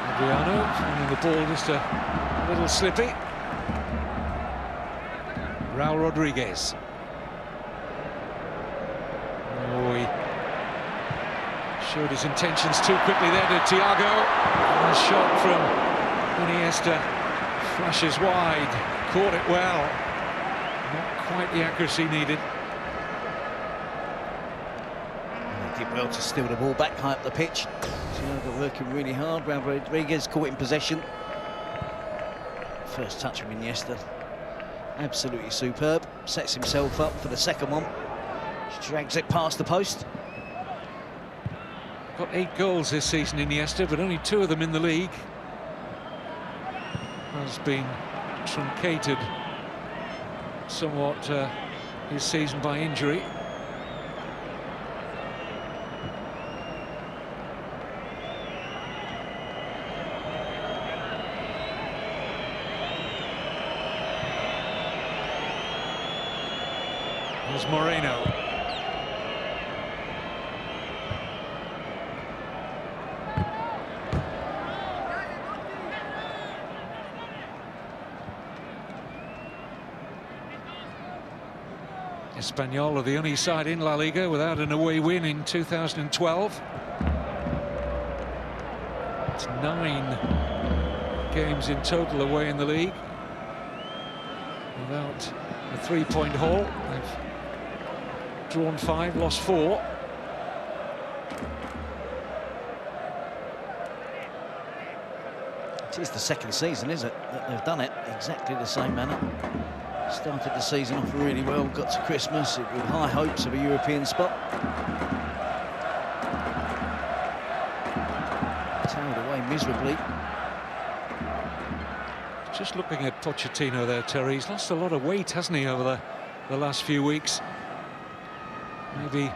Adriano finding the ball just a little slippy. Raul Rodriguez. Oh, he showed his intentions too quickly there to Thiago. And a shot from Iniesta flashes wide. Caught it well. Not quite the accuracy needed. He did well to steal the ball back high up the pitch. Thiago working really hard. Raul Rodriguez caught in possession. First touch from Iniesta. Absolutely superb. Sets himself up for the second one. Just drags it past the post. Got 8 goals this season, Iniesta, but only 2 of them in the league. Has been truncated somewhat his season by injury. Here's Moreno. Espanyol are the only side in La Liga without an away win in 2012. It's 9 games in total away in the league without a 3-point haul. They've drawn 5, lost 4. It is the second season, is it, that they've done it exactly the same manner. Started the season off really well, got to Christmas with high hopes of a European spot. Tailed away miserably. Just looking at Pochettino there, Terry, he's lost a lot of weight, hasn't he, over the last few weeks? Maybe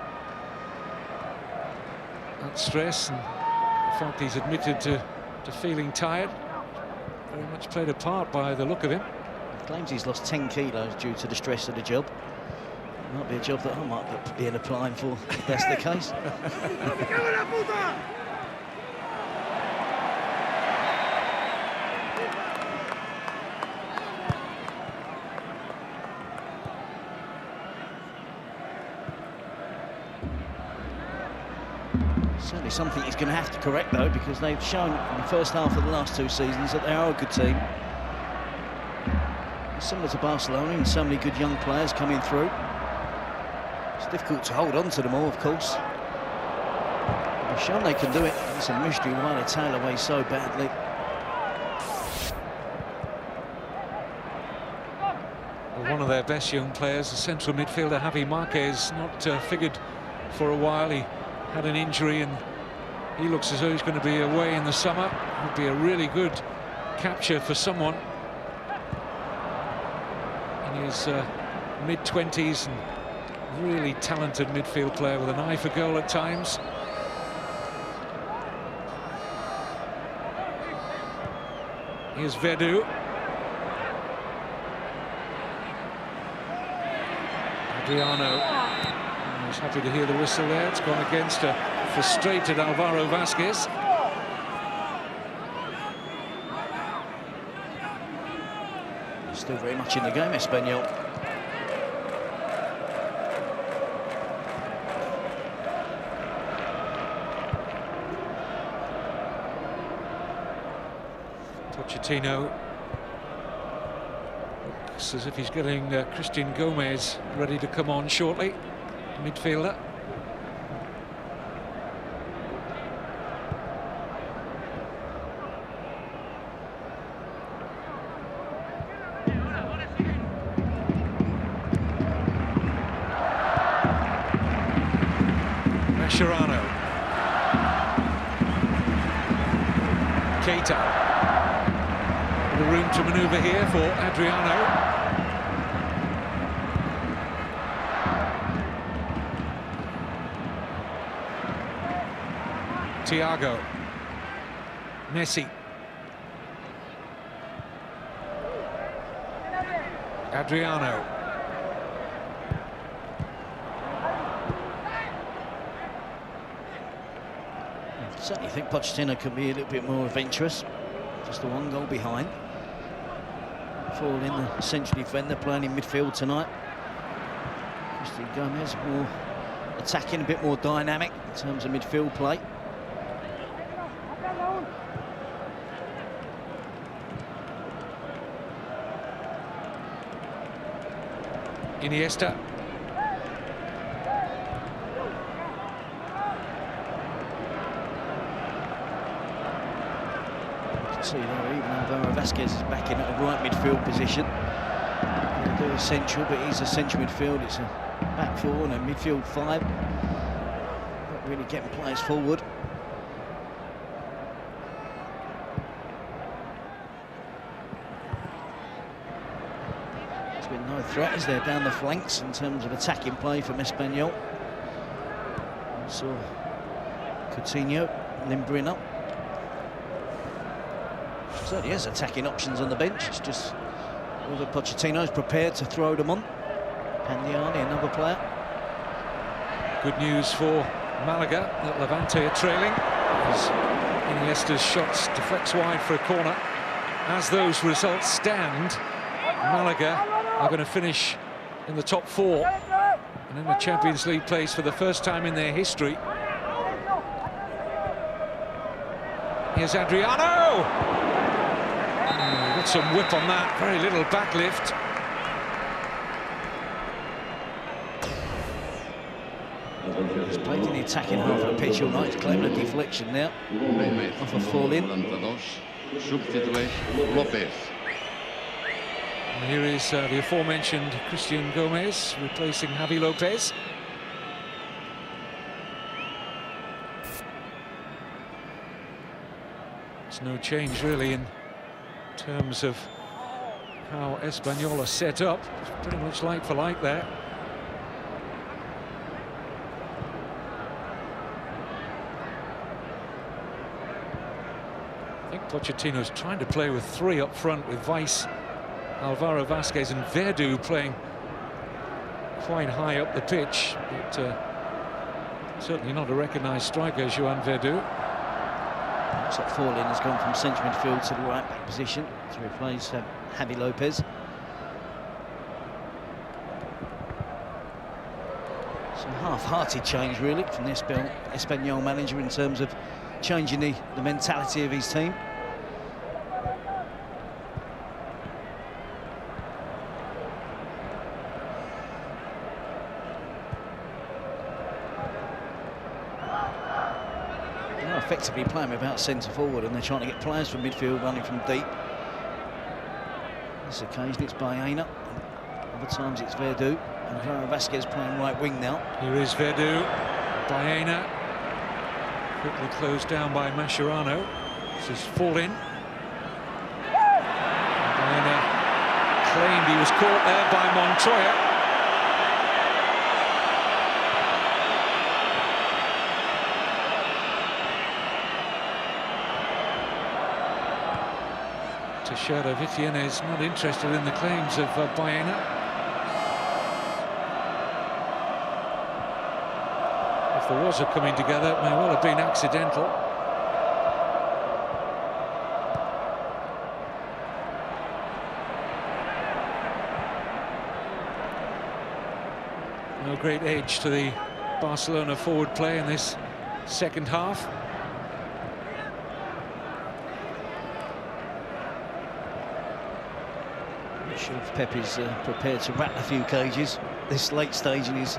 that stress and the fact he's admitted to feeling tired very much played a part by the look of him. He claims he's lost 10 kilos due to the stress of the job. Might be a job that I might be applying for, if that's the case. Certainly something he's going to have to correct, though, because they've shown in the first half of the last 2 seasons that they are a good team. Similar to Barcelona, and so many good young players coming through. It's difficult to hold on to them all, of course. They've shown they can do it. It's a mystery why they tail away so badly. Well, one of their best young players, the central midfielder Javi Marquez, not figured for a while. He had an injury and he looks as though he's going to be away in the summer. Would be a really good capture for someone in his mid-20s, and really talented midfield player with an eye for goal at times. Here's Vedu. Adriano. He's happy to hear the whistle there. It's gone against a frustrated Alvaro Vasquez. Still very much in the game, Espanyol. Pochettino looks as if he's getting Christian Gomez ready to come on shortly, midfielder. Mascherano. Keita. The room to manoeuvre here for Adriano. Thiago. Messi. Adriano. I certainly think Pochettino could be a little bit more adventurous. Just a 1 goal behind. Fall in the central defender playing in midfield tonight. Christian Gomez more attacking, a bit more dynamic in terms of midfield play. Iniesta. See there, even Alvaro Vasquez is back in at a right midfield position. He'll do a central, but he's a central midfield. It's a back 4 and a midfield 5. Not really getting players forward. There's been no threat as they're down the flanks in terms of attacking play from Espanyol. So Coutinho limbering up. Certainly has attacking options on the bench. It's just whether Pochettino's prepared to throw them on. Pandiani, another player. Good news for Malaga that Levante are trailing as Iniesta's shots deflects wide for a corner. As those results stand, Malaga are going to finish in the top 4 and in the Champions League place for the first time in their history. Here's Adriano! Got some whip on that, very little backlift. He's played in the attacking half of the pitch all night. He's claimed a deflection now off a fall-in. And here is the aforementioned Christian Gomez replacing Javi Lopez. There's no change really in terms of how Espanyol are set up. It's pretty much like for like there. I think Pochettino's trying to play with 3 up front with Weiss, Alvaro Vasquez and Verdu playing quite high up the pitch, but certainly not a recognised striker, Joan Verdu. Looks like fall-in has gone from centre midfield to the right-back position to replace Javi Lopez. Some half-hearted change, really, from the Espanyol manager in terms of changing the mentality of his team. They're effectively playing without centre forward, and they're trying to get players from midfield running from deep. This occasion it's Baena, other times it's Verdu, and Alvaro Vasquez playing right wing now. Here is Verdu, Baena. Quickly closed down by Mascherano. This is fall-in. Baena claimed he was caught there by Montoya. Teixeira Vitiene is not interested in the claims of Baena. If there was a coming together, it may well have been accidental. No great edge to the Barcelona forward play in this second half. I'm not sure if Pep is prepared to rattle a few cages this late stage in his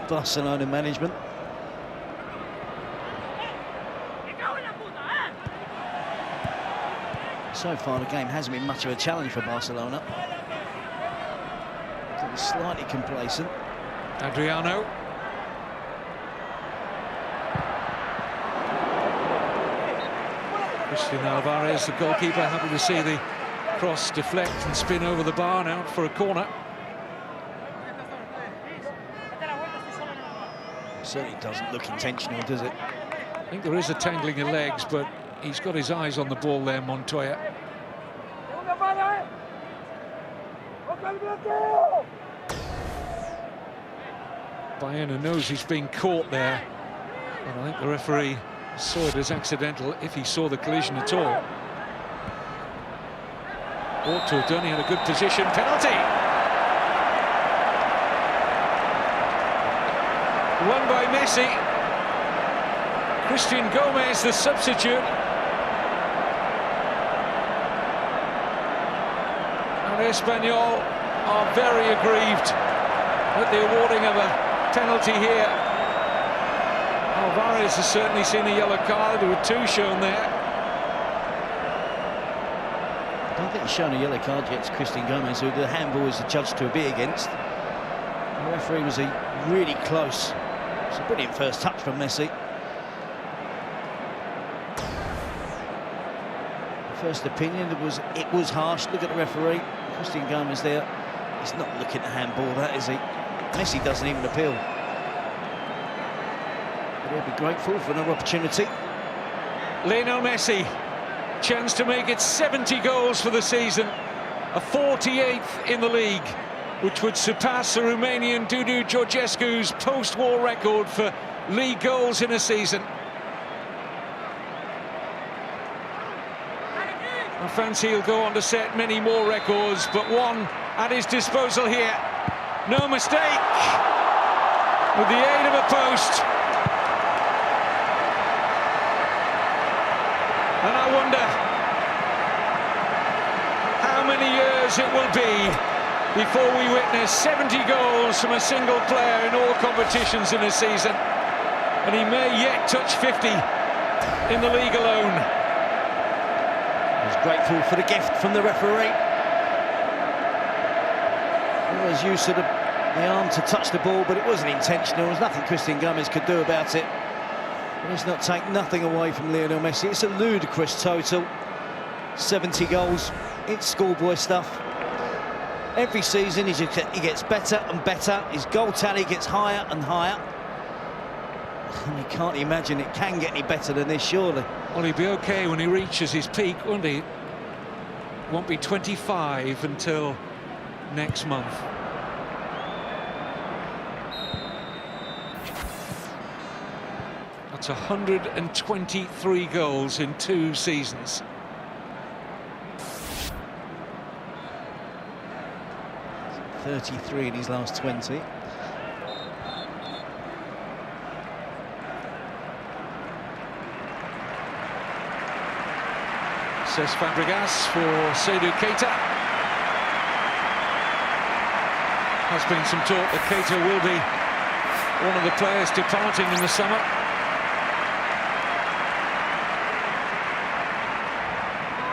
Barcelona management. So far, the game hasn't been much of a challenge for Barcelona. They're slightly complacent. Adriano. Christian Alvarez, the goalkeeper, happy to see the cross deflect and spin over the bar and out for a corner. Certainly doesn't look intentional, does it? I think there is a tangling of legs, but he's got his eyes on the ball there, Montoya. Baena knows he's been caught there, and I think the referee saw it as accidental, if he saw the collision at all. Ought to have done, he had a good position. Penalty! Won by Messi. Christian Gomez, the substitute. And Espanyol are very aggrieved at the awarding of a penalty here. Alvarez has certainly seen a yellow card. There were 2 shown there. I don't think he's shown a yellow card yet to Christian Gomez, who the handball is adjudged to be against. The referee was really close. It's a brilliant first touch from Messi. First opinion, it was harsh. Look at the referee. Christian Gomez there. He's not looking at handball, that is he? Messi doesn't even appeal. But he'll be grateful for another opportunity. Lionel Messi, chance to make it 70 goals for the season, a 48th in the league. which would surpass the Romanian Dudu Georgescu's post-war record for league goals in a season. I fancy he'll go on to set many more records, but one at his disposal here. No mistake, with the aid of a post. And I wonder how many years it will be before we witness 70 goals from a single player in all competitions in a season. And he may yet touch 50 in the league alone. He was grateful for the gift from the referee. He was used to the arm to touch the ball, but it wasn't intentional. There was nothing Christian Gomez could do about it. Let's not take nothing away from Lionel Messi. It's a ludicrous total. 70 goals. It's schoolboy stuff. Every season he gets better and better. His goal tally gets higher and higher. And you can't imagine it can get any better than this, surely. Well, he'll be okay when he reaches his peak, won't he? Won't be 25 until next month. That's 123 goals in 2 seasons. He's 33 in his last 20. Says Fabregas for Seydou Keita. Has been some talk that Keita will be one of the players departing in the summer.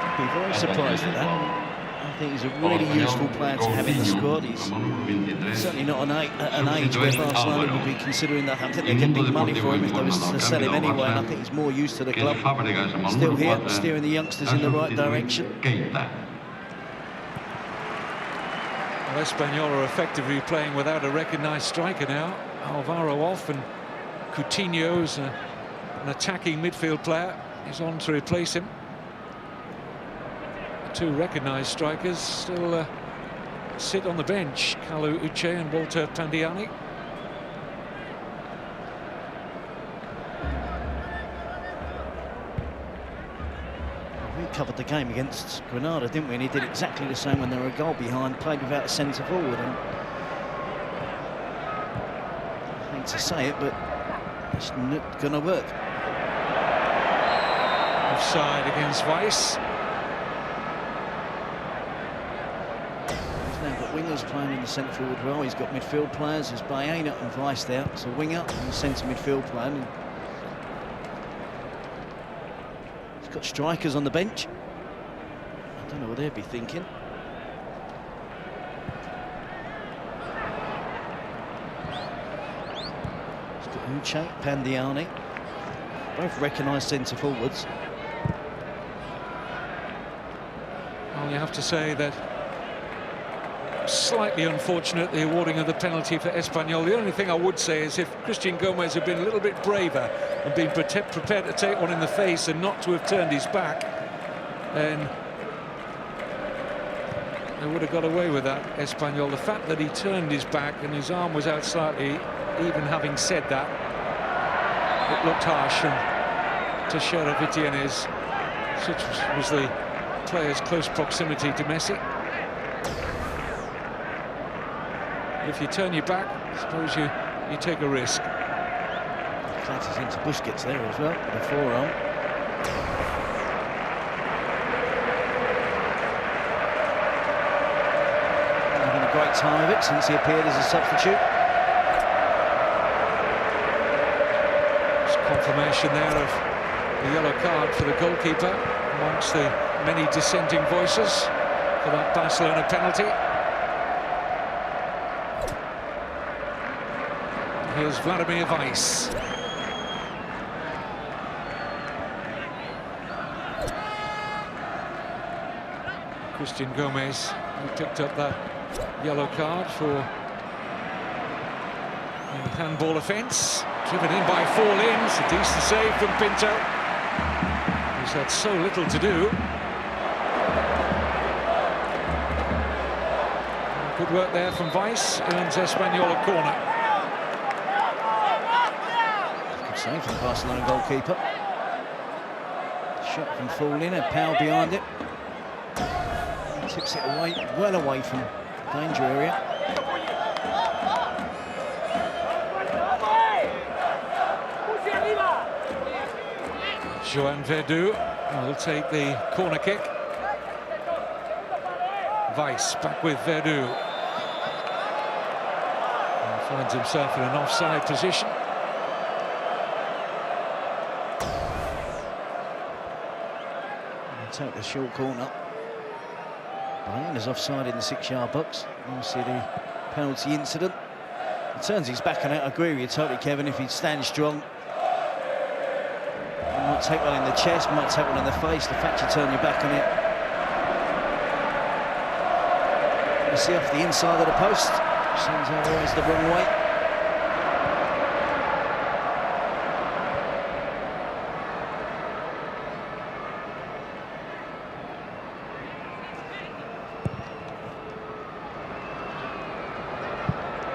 I'd be very surprised at that. I think he's a really useful player to have in the squad. He's certainly not at an age where Barcelona would be considering that. I think they'd get big money for him if they was to sell him anyway, and I think he's more used to the club. Still here, steering the youngsters in the right direction. Well, Espanyol are effectively playing without a recognised striker now. Alvaro off, and Coutinho's an attacking midfield player. He's on to replace him. 2 recognised strikers still sit on the bench, Kalu Uche and Walter Pandiani. We covered the game against Granada, didn't we? And he did exactly the same when they were a goal behind, played without a centre forward. And I hate to say it, but it's not going to work. Offside against Weiss. He's now got wingers playing in the centre forward role. He's got midfield players. There's Baena and Weiss there. It's a winger and a centre midfield player. And he's got strikers on the bench. I don't know what they'd be thinking. He's got Uche, Pandiani, both recognised centre forwards. Well, you have to say that slightly unfortunate, the awarding of the penalty for Espanyol. The only thing I would say is if Christian Gomez had been a little bit braver and been prepared to take one in the face and not to have turned his back, then they would have got away with that, Espanyol. The fact that he turned his back and his arm was out slightly, even having said that, it looked harsh. And Teixeira Vitienes, such was the player's close proximity to Messi. If you turn your back, I suppose you take a risk. Claters into Busquets there as well, with a forearm. Having a great time of it since he appeared as a substitute. There's confirmation there of the yellow card for the goalkeeper amongst the many dissenting voices for that Barcelona penalty. Here's Vladimir Weiss. Christian Gomez, who picked up that yellow card for a handball offence. Driven in by 4 limbs, a decent save from Pinto. He's had so little to do. Good work there from Weiss, earns Espanyol a corner. Good save from the Barcelona goalkeeper. Shot from Falling, and Powell behind it. Tips it away, well away from danger area. Joan Verdu will take the corner kick. Weiss back with Verdu. And finds himself in an offside position. Take the short corner. Bayena's offside in the 6-yard box. We'll see the penalty incident. He turns his back on it. I agree with you totally, Kevin. If he'd stand strong, he might take one in the chest, might take one in the face. The fact you turn your back on it. You see off the inside of the post. Sends always the wrong way.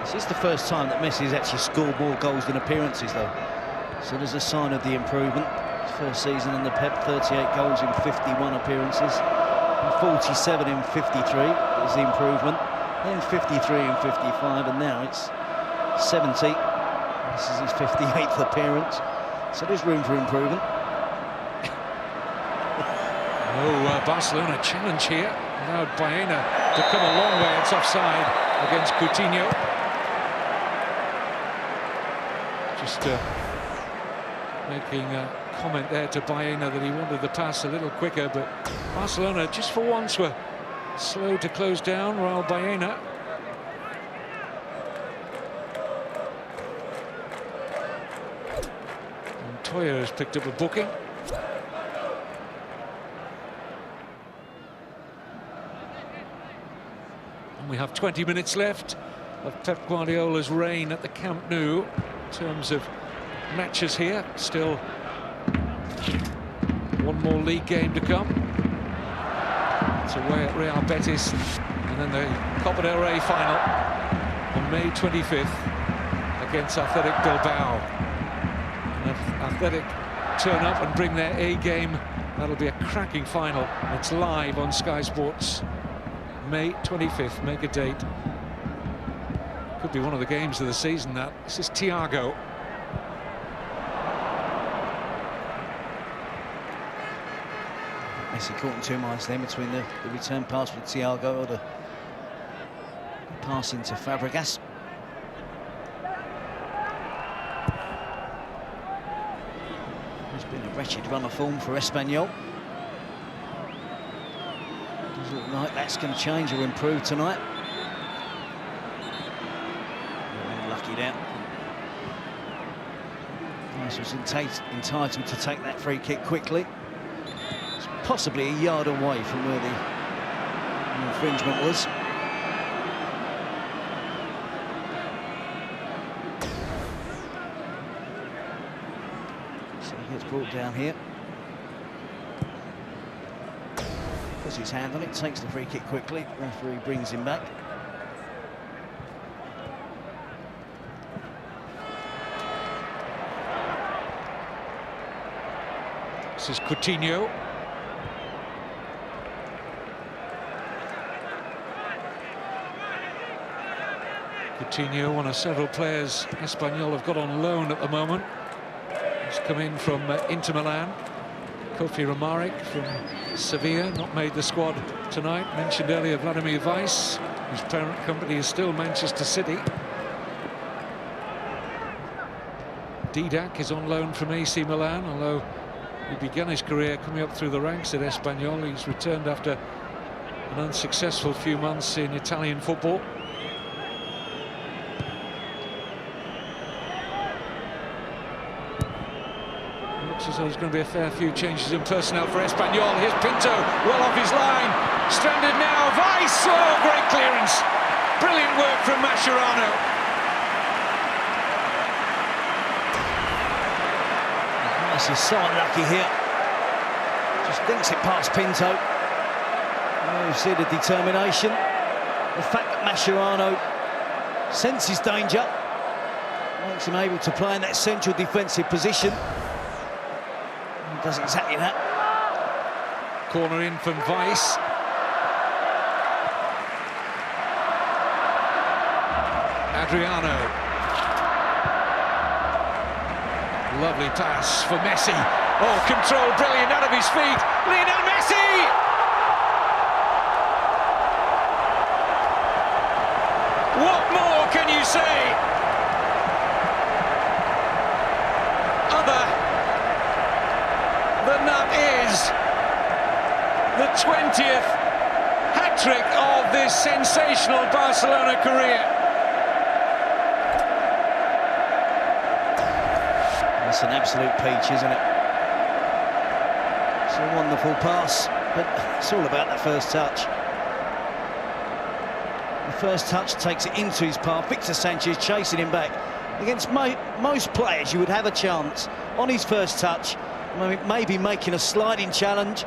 This is the first time that Messi has actually scored more goals than appearances, though. So there's a sign of the improvement. His first season under Pep, 38 goals in 51 appearances. And 47 in 53 is the improvement. Then 53 in 55, and now it's 70. This is his 58th appearance. So there's room for improvement. Barcelona challenge here. Allowed Baena to come a long way. It's offside against Coutinho. Just making a comment there to Baena that he wanted the pass a little quicker, but Barcelona just for once were slow to close down, while Baena and Toya has picked up a booking. And we have 20 minutes left of Pep Guardiola's reign at the Camp Nou. In terms of matches here, still one more league game to come. It's away at Real Betis, and then the Copa del Rey final on May 25th against Athletic Bilbao. And if Athletic turn up and bring their A game, that'll be a cracking final. It's live on Sky Sports, May 25th. Make a date. Could be one of the games of the season, that. This is Thiago. Messi caught in 2 minds then between the return pass with Thiago or the pass into Fabregas. It's been a wretched run of form for Espanyol. Doesn't look like that's going to change or improve tonight. Lucky there. Nice was entitled to take that free kick quickly. Possibly a yard away from where the infringement was. So he gets brought down here. Puts his hand on it, takes the free kick quickly. Referee brings him back. This is Coutinho. Coutinho, one of several players Espanyol have got on loan at the moment. He's come in from Inter Milan. Kofi Romarik from Sevilla, not made the squad tonight. Mentioned earlier Vladimir Weiss, whose parent company is still Manchester City. Didac is on loan from AC Milan, although he began his career coming up through the ranks at Espanyol. He's returned after an unsuccessful few months in Italian football. Looks as though there's going to be a fair few changes in personnel for Espanyol. Here's Pinto, well off his line. Stranded now, Weiss! Oh, great clearance. Brilliant work from Mascherano. Weiss is so unlucky here. Just dinks it past Pinto. You see the determination. The fact that Mascherano senses danger makes him able to play in that central defensive position. He does exactly that. Corner in from Weiss. Adriano. Lovely pass for Messi. Oh, control brilliant out of his feet. Lionel Messi! What more can you say? Other than that is the 20th hat-trick of this sensational Barcelona career. That's an absolute peach, isn't it? It's a wonderful pass, but it's all about that first touch. The first touch takes it into his path. Victor Sanchez chasing him back. Against most players, you would have a chance on his first touch, maybe making a sliding challenge.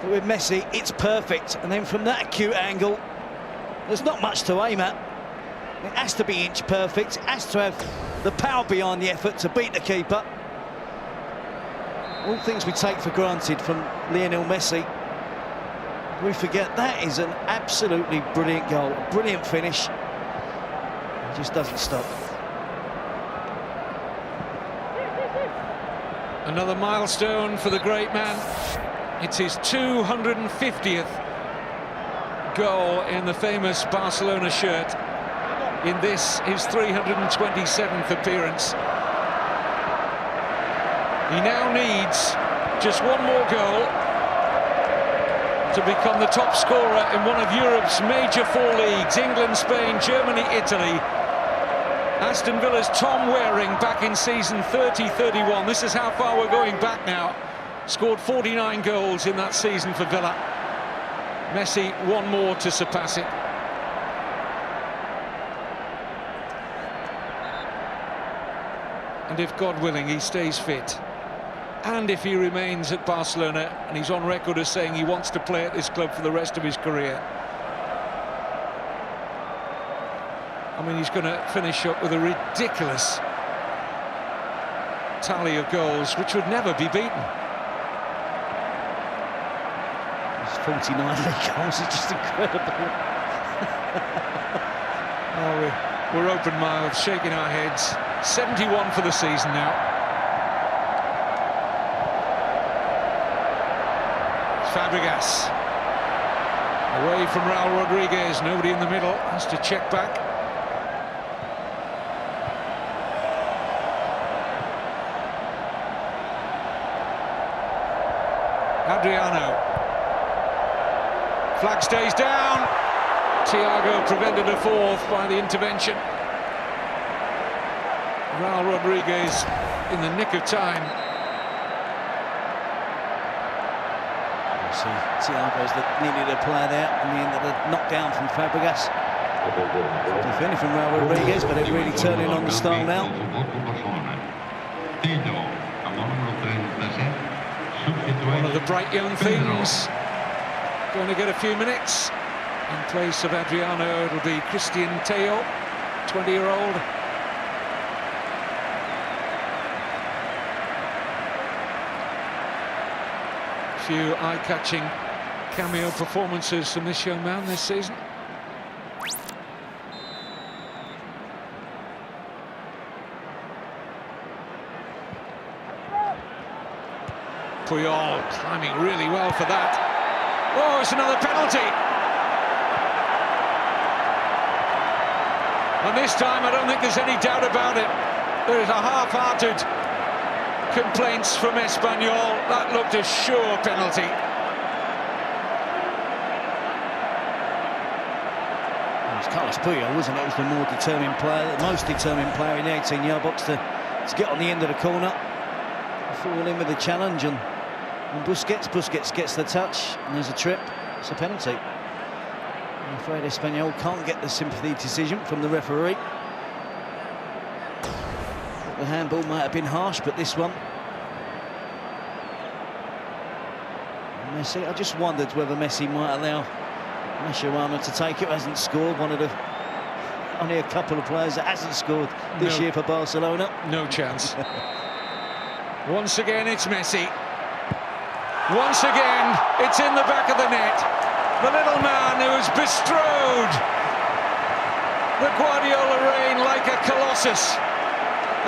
But with Messi, it's perfect. And then from that acute angle, there's not much to aim at. It has to be inch perfect. It has to have the power behind the effort to beat the keeper. All things we take for granted from Lionel Messi. We forget that is an absolutely brilliant goal, a brilliant finish. It just doesn't stop. Another milestone for the great man. It's his 250th goal in the famous Barcelona shirt. In this, his 327th appearance. He now needs just one more goal to become the top scorer in one of Europe's major four leagues: England, Spain, Germany, Italy. Aston Villa's Tom Waring back in season 30-31. This is how far we're going back now. Scored 49 goals in that season for Villa. Messi one more to surpass it. And if God willing he stays fit, and if he remains at Barcelona, and he's on record as saying he wants to play at this club for the rest of his career, I mean, he's going to finish up with a ridiculous tally of goals which would never be beaten. It's 49 league goals, it's just incredible. Oh, we're open-mouthed, shaking our heads. 71 for the season now. It's Fabregas. Away from Raul Rodriguez, nobody in the middle, has to check back. Adriano. Flag stays down. Thiago prevented a fourth by the intervention. Raul Rodriguez in the nick of time. See, Thiago's needed a player there in the end of the knockdown from Fabregas. Defending from Raul Rodriguez, but they're really turning on the style now. One of the bright young things going to get a few minutes. In place of Adriano, it'll be Christian Teo, 20-year-old. Few eye-catching cameo performances from this young man this season. Puyol climbing really well for that. Oh, it's another penalty. And this time I don't think there's any doubt about it. There is a half-hearted complaints from Espanyol. That looked a sure penalty. It was Carlos Puyol, wasn't it? It was the more determined player, the most determined player in the 18-yard box to get on the end of the corner. Fall in with the challenge, and Busquets gets the touch, and there's a trip. It's a penalty. I'm afraid Espanyol can't get the sympathy decision from the referee. The handball might have been harsh, but this one... Messi, I just wondered whether Messi might allow Mascherano to take it, hasn't scored. Only a couple of players that hasn't scored this year for Barcelona. No chance. Once again, it's Messi. Once again, it's in the back of the net. The little man who has bestrode the Guardiola reign like a colossus,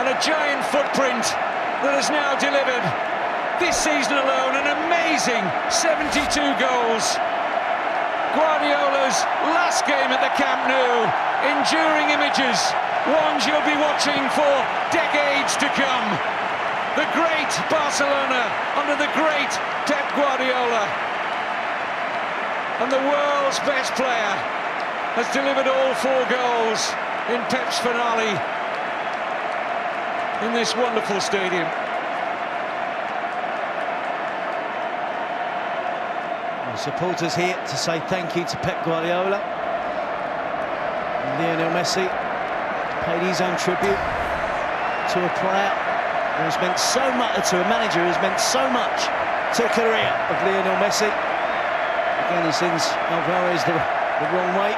and a giant footprint that has now delivered, this season alone, an amazing 72 goals. Guardiola's last game at the Camp Nou, enduring images, ones you'll be watching for decades to come. The great Barcelona under the great Pep Guardiola. And the world's best player has delivered all 4 goals in Pep's finale in this wonderful stadium. The supporters here to say thank you to Pep Guardiola. And Lionel Messi paid his own tribute to a player who has meant so much, to a manager who has meant so much to the career of Lionel Messi. Again, he sends Alvarez the wrong way.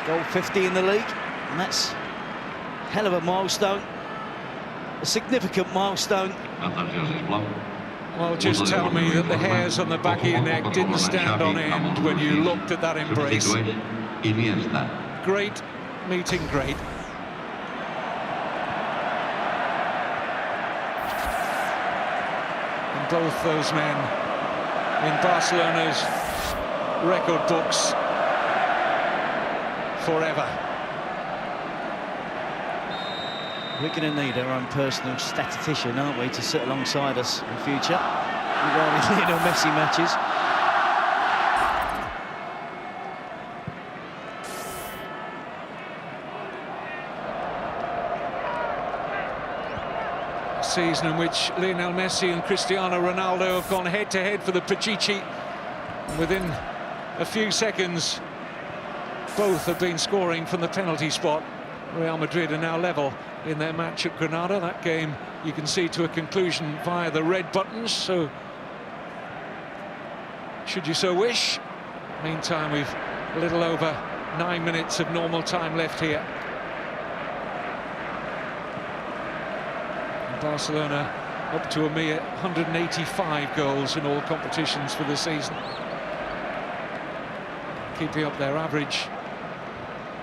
Goal 50 in the league, and that's a hell of a milestone, a significant milestone. Well, just tell me that the hairs on the back of your neck didn't stand on end when you looked at that embrace. Great meeting, great. And both those men in Barcelona's record books forever. We're going to need our own personal statistician, aren't we, to sit alongside us in future regarding Lionel Messi matches. A season in which Lionel Messi and Cristiano Ronaldo have gone head-to-head for the Pichichi. Within a few seconds, both have been scoring from the penalty spot. Real Madrid are now level in their match at Granada. That game, you can see, to a conclusion via the red buttons, so should you so wish. Meantime, we've a little over 9 minutes of normal time left here. And Barcelona up to a mere 185 goals in all competitions for the season, keeping up their average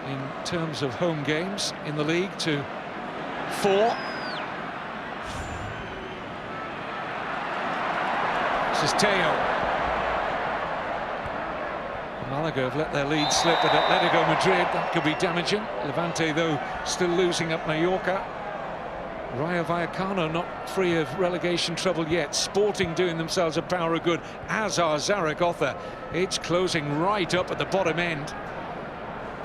in terms of home games in the league to 4. This is Teo. Malaga have let their lead slip at Atletico Madrid. That could be damaging. Levante, though, still losing at Mallorca. Rayo Vallecano not free of relegation trouble yet. Sporting doing themselves a power of good, as are Zaragoza. It's closing right up at the bottom end.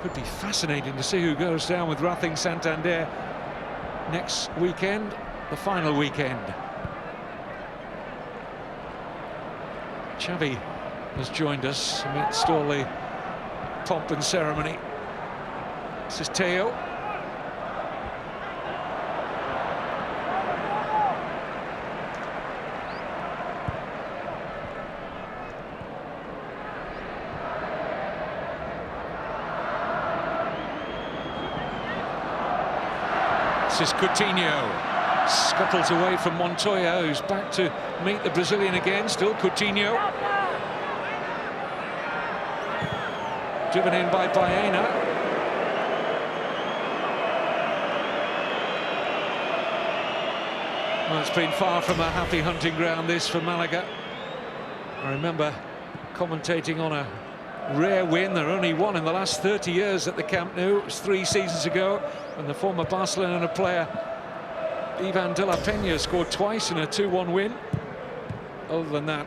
Could be fascinating to see who goes down with Racing Santander next weekend, the final weekend. Xavi has joined us amidst all the pomp and ceremony. This is Teo. This is Coutinho. Scuttles away from Montoya, who's back to meet the Brazilian again. Still Coutinho. Driven in by Baena. Well, it's been far from a happy hunting ground, this, for Malaga. I remember commentating on a rare win. There only one in the last 30 years at the Camp Nou. It was 3 seasons ago when the former Barcelona player Ivan de la Peña scored twice in a 2-1 win. Other than that,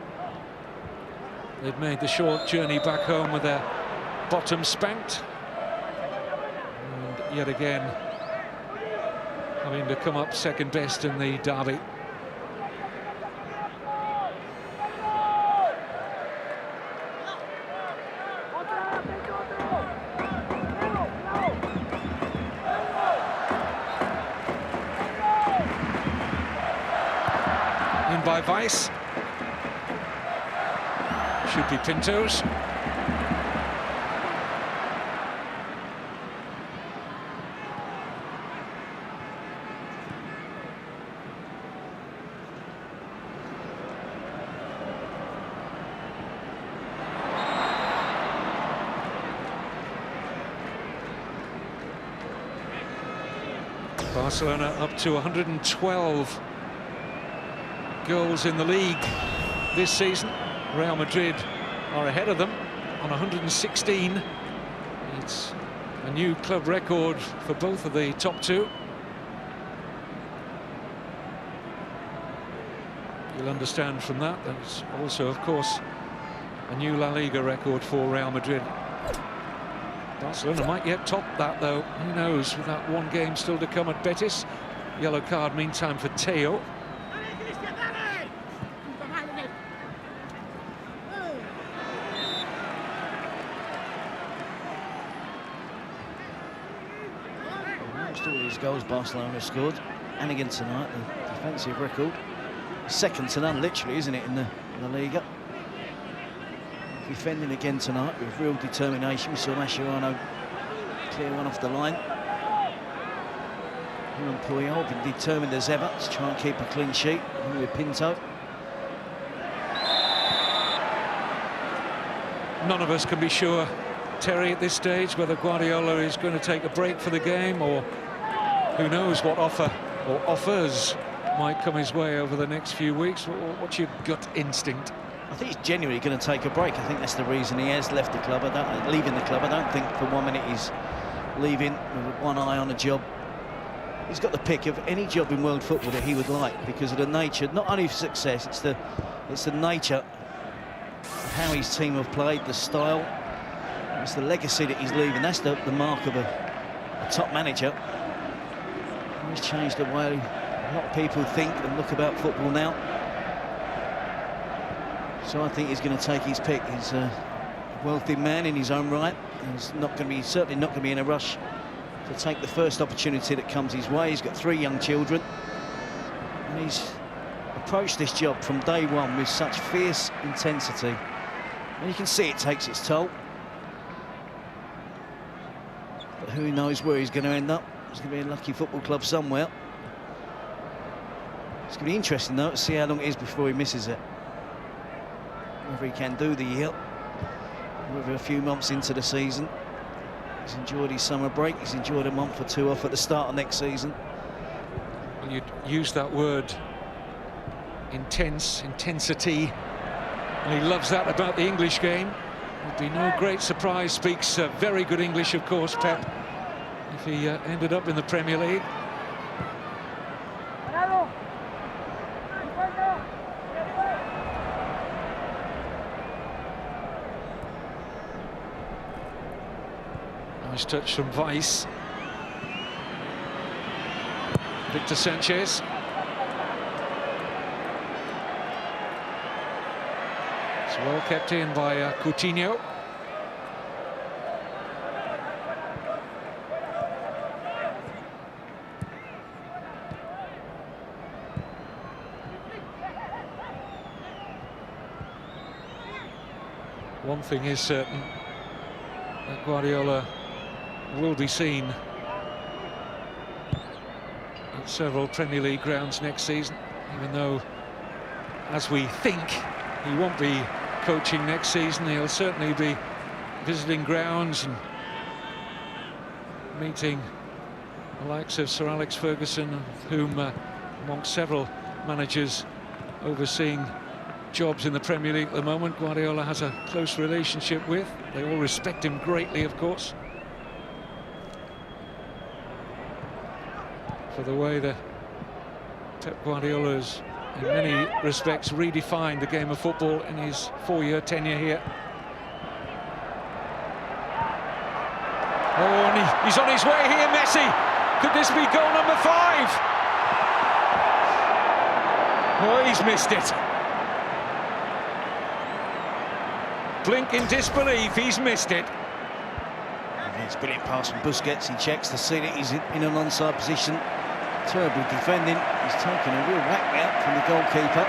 they've made the short journey back home with their bottom spanked, and yet again having to come up second best in the derby. In by Weiss. Should be Pinto's. Barcelona up to 112 goals in the league this season. Real Madrid are ahead of them on 116. It's a new club record for both of the top two. You'll understand from that there's also, of course, a new La Liga record for Real Madrid. Barcelona might yet top that, though. Who knows, with that one game still to come at Betis. Yellow card, meantime, for Teo. Most all these goals Barcelona scored, and again tonight, the defensive record. Second to none, literally, isn't it, in the La Liga? Defending again tonight with real determination. We saw Mascherano clear one off the line. And Puyol been determined as ever to try and keep a clean sheet with Pinto. None of us can be sure, Terry, at this stage, whether Guardiola is going to take a break for the game, or who knows what offer or offers might come his way over the next few weeks. What's your gut instinct? I think he's genuinely going to take a break. I think that's the reason he has left the club. Leaving the club. I don't think for 1 minute he's leaving with one eye on a job. He's got the pick of any job in world football that he would like, because of the nature, not only of success, it's the nature of how his team have played, the style, it's the legacy that he's leaving. That's the mark of a top manager. He's changed the way a lot of people think and look about football now. So I think he's going to take his pick. He's a wealthy man in his own right. He's certainly not going to be in a rush to take the first opportunity that comes his way. He's got 3 young children, and he's approached this job from day one with such fierce intensity. And you can see it takes its toll. But who knows where he's going to end up? There's going to be a lucky football club somewhere. It's going to be interesting, though, to see how long it is before he misses it. Whether he can do the year, whether a few months into the season. He's enjoyed his summer break, he's enjoyed a month or 2 off at the start of next season. Well, you'd use that word, intensity, and he loves that about the English game. Would be no great surprise, speaks very good English, of course, Pep, if he ended up in the Premier League. Nice touch from Weiss. Victor Sanchez. It's well kept in by Coutinho. One thing is certain, that Guardiola will be seen at several Premier League grounds next season, even though, as we think, he won't be coaching next season. He'll certainly be visiting grounds and meeting the likes of Sir Alex Ferguson, whom, amongst several managers overseeing jobs in the Premier League at the moment, Guardiola has a close relationship with. They all respect him greatly, of course, for the way that Pep Guardiola has, in many respects, redefined the game of football in his 4-year tenure here. Oh, and he's on his way here, Messi. Could this be goal number 5? Oh, he's missed it. Blink in disbelief, he's missed it. It's a brilliant pass from Busquets. He checks to see that he's in an onside position. Terrible defending. He's taken a real whack out from the goalkeeper.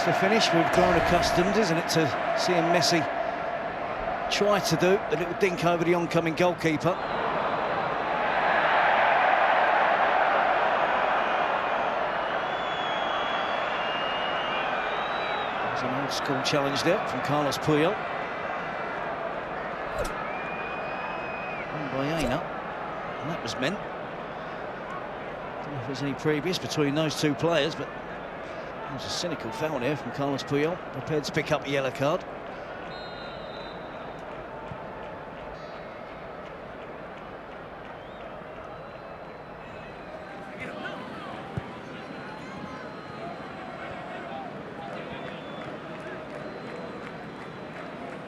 It's the finish we've grown accustomed, isn't it, to seeing Messi try to do a little dink over the oncoming goalkeeper. There's an old school challenge there from Carlos Puyol. Bayena, and that was meant. Don't know if there's any previous between those two players, but it was a cynical foul there from Carlos Puyol, prepared to pick up a yellow card.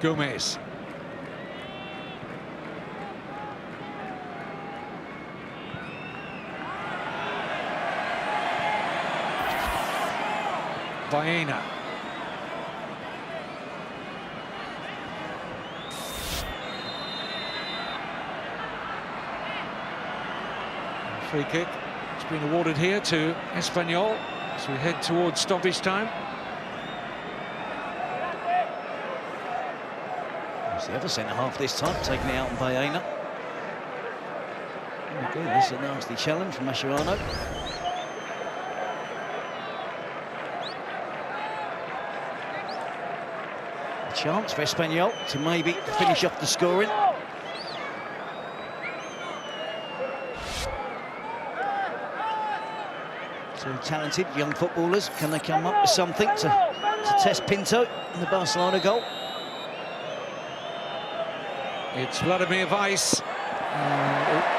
Gomez. Bayena. Free kick. It's been awarded here to Espanyol as we head towards stoppage time. It's the other centre-half this time, taking it out on Bayena. Oh, again, this is a nasty challenge from Mascherano. Chance for Espanyol to maybe finish off the scoring. Two talented young footballers. Can they come up with something to test Pinto in the Barcelona goal? It's Vladimir Weiss.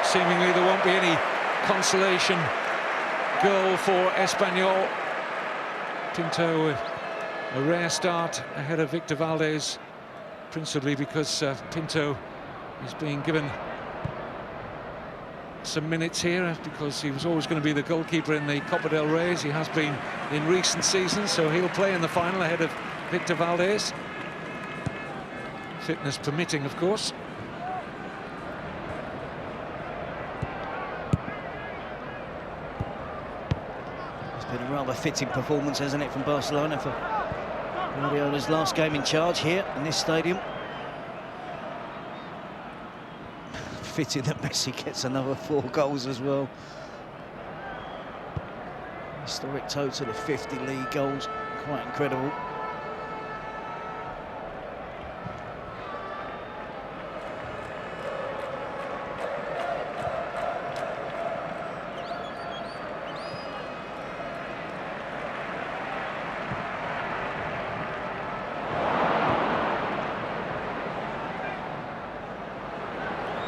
Seemingly there won't be any consolation goal for Espanyol. Pinto with a rare start ahead of Victor Valdez, principally because Pinto is being given some minutes here because he was always going to be the goalkeeper in the Copa del Rey, as he has been in recent seasons, so he'll play in the final ahead of Victor Valdez. Fitness permitting, of course. It's been a rather fitting performance, hasn't it, from Barcelona for Guardiola's last game in charge here in this stadium. Fitting that Messi gets another 4 goals as well. Historic total of 50 league goals, quite incredible.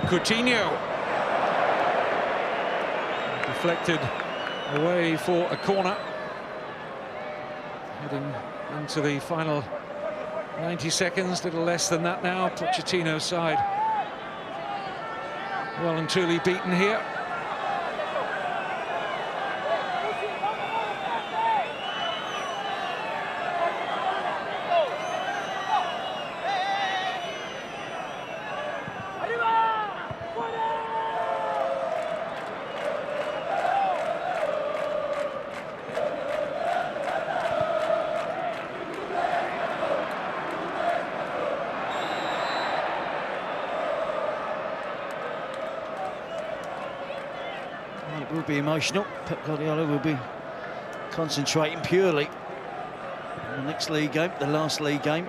Coutinho deflected away for a corner, heading into the final 90 seconds, little less than that now. Pochettino's side well and truly beaten here. It will be emotional. Pep Guardiola will be concentrating purely on the next league game, the last league game,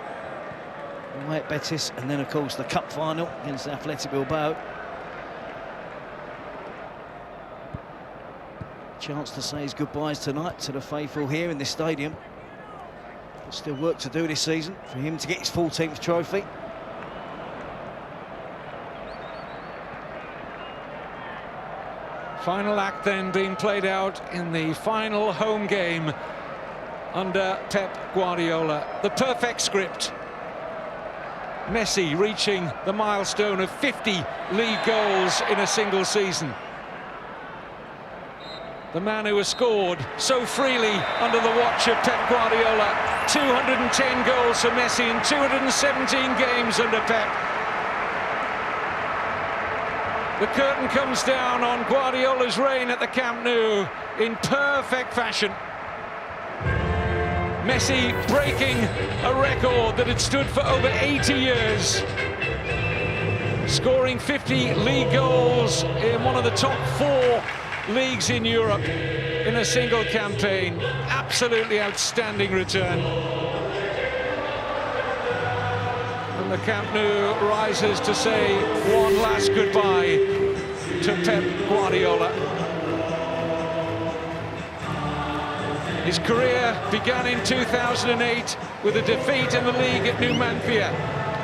away at Betis, and then of course the cup final against Athletic Bilbao. Chance to say his goodbyes tonight to the faithful here in this stadium. But still work to do this season for him to get his 14th trophy. Final act then being played out in the final home game under Pep Guardiola. The perfect script. Messi reaching the milestone of 50 league goals in a single season. The man who has scored so freely under the watch of Pep Guardiola. 210 goals for Messi in 217 games under Pep. The curtain comes down on Guardiola's reign at the Camp Nou in perfect fashion. Messi breaking a record that had stood for over 80 years. Scoring 50 league goals in one of the top 4 leagues in Europe in a single campaign. Absolutely outstanding return. And the Camp Nou rises to say one last goodbye to Pep Guardiola. His career began in 2008 with a defeat in the league at Numancia.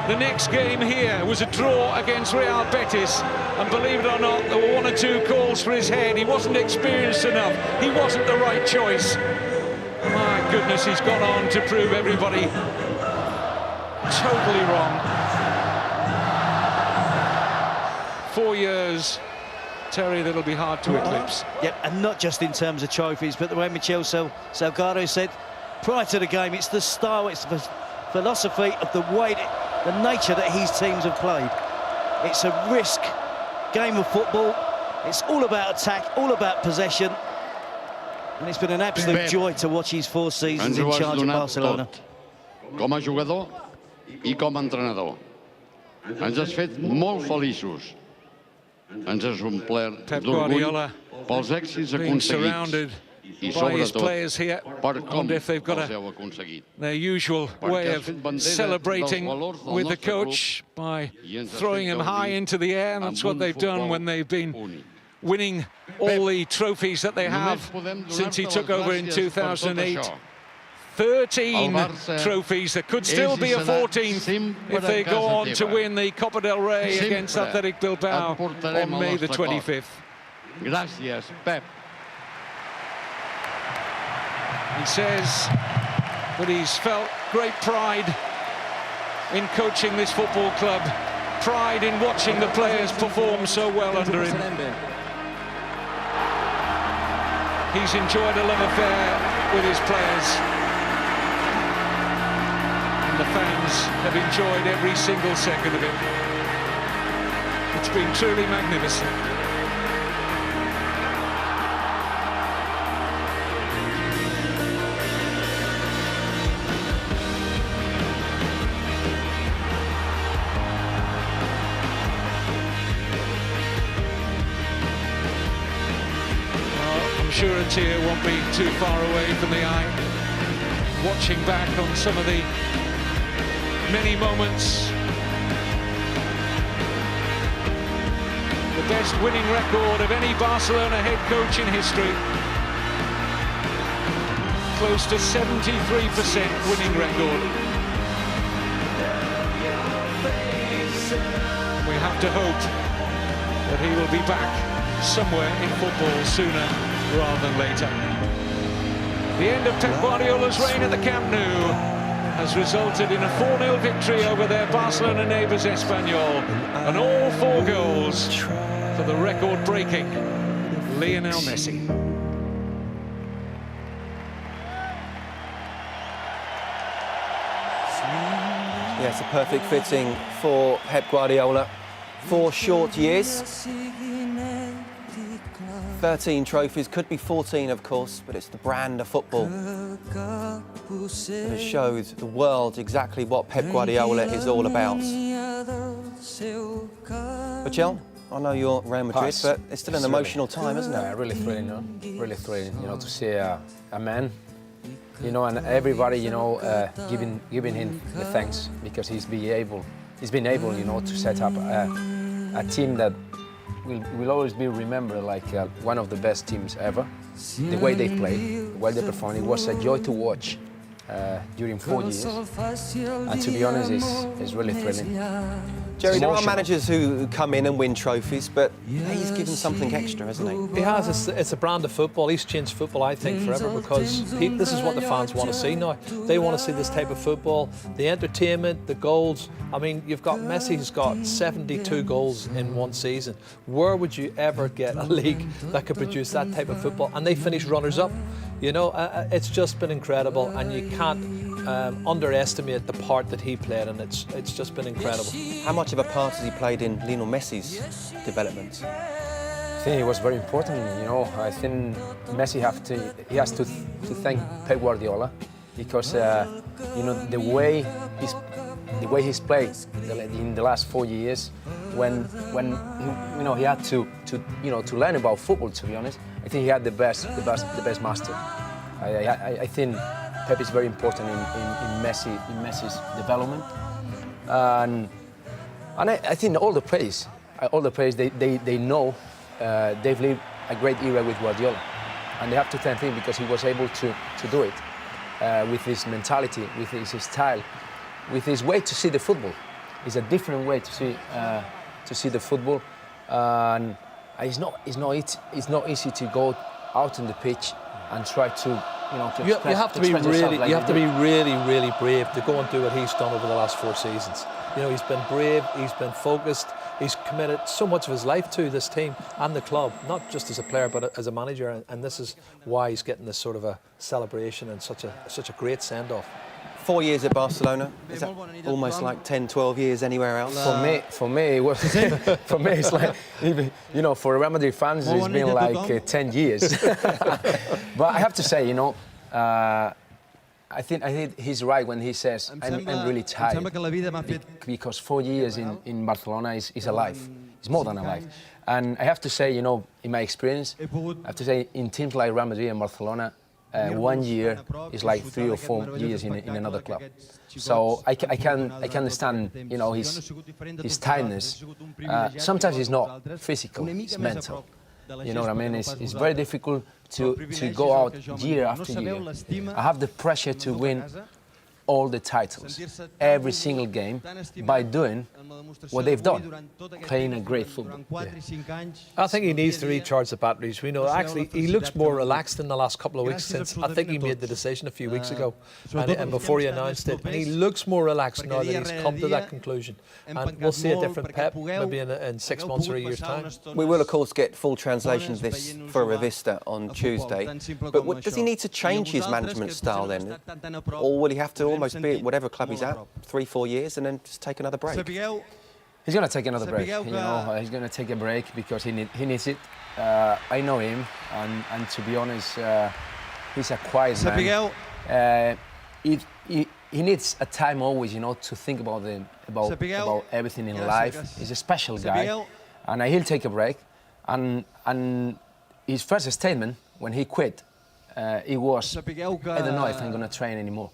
The next game here was a draw against Real Betis, and believe it or not, there were 1 or 2 calls for his head. He wasn't experienced enough. He wasn't the right choice. My goodness, he's gone on to prove everybody totally wrong. 4 years, Terry, that'll be hard to eclipse. Yep, and not just in terms of trophies, but the way Michel Salgado said prior to the game, it's the style, it's the philosophy of the way, the nature that his teams have played. It's a risk game of football. It's all about attack, all about possession. And it's been an absolute joy to watch his 4 seasons in charge of Barcelona. Com a jugador I com a entrenador. Ens has fet molt feliços. Ens has omplert d'orgull pels èxits aconseguits I sobretot per com els heu aconseguit. Their usual way of celebrating with the coach by throwing him high into the air, and that's what they've done when they've been winning all the trophies that they have since he took over in 2008. 13 trophies. There could still be a 14th if they go on to win the Copa del Rey against Athletic Bilbao on May the 25th. Gràcies, Pep. He says that he's felt great pride in coaching this football club, pride in watching the players perform so well under him. He's enjoyed a love affair with his players. And the fans have enjoyed every single second of it. It's been truly magnificent. Well, I'm sure a tear won't be too far away from the eye. Watching back on some of the many moments. The best winning record of any Barcelona head coach in history. Close to 73% winning record. We have to hope that he will be back somewhere in football sooner rather than later. The end of Pep Guardiola's reign at the Camp Nou has resulted in a 4-0 victory over their Barcelona neighbours Espanyol, and all 4 goals for the record-breaking Lionel Messi. Yeah, it's a perfect fitting for Pep Guardiola. 4 short years. 13 trophies, could be 14 of course, but it's the brand of football that has showed the world exactly what Pep Guardiola is all about. Michel, I know you're Real Madrid, but it's still an emotional time, isn't it? Yeah, really thrilling, you know? Really thrilling, you know, to see a man, you know, and everybody, you know, giving him the thanks because he's been able, you know, to set up a team that will always be remembered like one of the best teams ever. The way they played, the way they performed, it was a joy to watch during 4 years. And to be honest, it's really thrilling. Jerry, there are managers who come in and win trophies, but he's given something extra, hasn't he? He has. It's a brand of football. He's changed football, I think, forever because this is what the fans want to see now. They want to see this type of football, the entertainment, the goals. I mean, you've got Messi who's got 72 goals in 1 season. Where would you ever get a league that could produce that type of football? And they finish runners-up. You know, it's just been incredible, and you can't underestimate the part that he played, and it's just been incredible. How much of a part has he played in Lionel Messi's development? I think it was very important, you know. I think Messi has to thank Pep Guardiola because you know the way he's played in the last 4 years, when you know he had to learn about football. To be honest, I think he had the best master. I think Pep is very important in Messi's development, and I think all the players they know they've lived a great era with Guardiola, and they have to thank him because he was able to do it with his mentality, with his style, with his way to see the football. It's a different way to see the football, and it's not easy to go out on the pitch and try to. You have to be really brave to go and do what he's done over the last 4 seasons. You know, he's been brave, he's been focused, he's committed so much of his life to this team and the club, not just as a player but as a manager, and this is why he's getting this sort of a celebration and such a great send-off. 4 years at Barcelona, is that almost like 10, 12 years anywhere else? For me, it was. For me, it's like, you know, for Real Madrid fans, it's been like 10 years. But I have to say, you know, I think he's right when he says I'm really tired because 4 years in Barcelona is a life. It's more than a life. And I have to say, you know, in my experience, I have to say in teams like Real Madrid and Barcelona, 1 year is like 3 or 4 years in another club. So I can understand, you know, his tiredness. Sometimes it's not physical, it's mental. You know what I mean? It's very difficult to go out year after year. I have the pressure to win all the titles, every single game, by doing what they've done, playing a great football. Yeah. I think he needs to recharge the batteries. We know actually he looks more relaxed in the last couple of weeks since I think he made the decision a few weeks ago and before he announced it. And he looks more relaxed now that he's come to that conclusion. And we'll see a different Pep maybe in 6 months or a year's time. We will, of course, get full translations this for Revista on Tuesday. But does he need to change his management style then? Or will he have to almost be at whatever club he's at, 3, 4 years, and then just take another break? He's going to take another break. You know, he's going to take a break because he needs it. I know him, and to be honest, he's a quiet man. He needs a time always, you know, to think about everything in life. He's a special guy, and he'll take a break. And his first statement when he quit, it was, I don't know if I'm going to train anymore.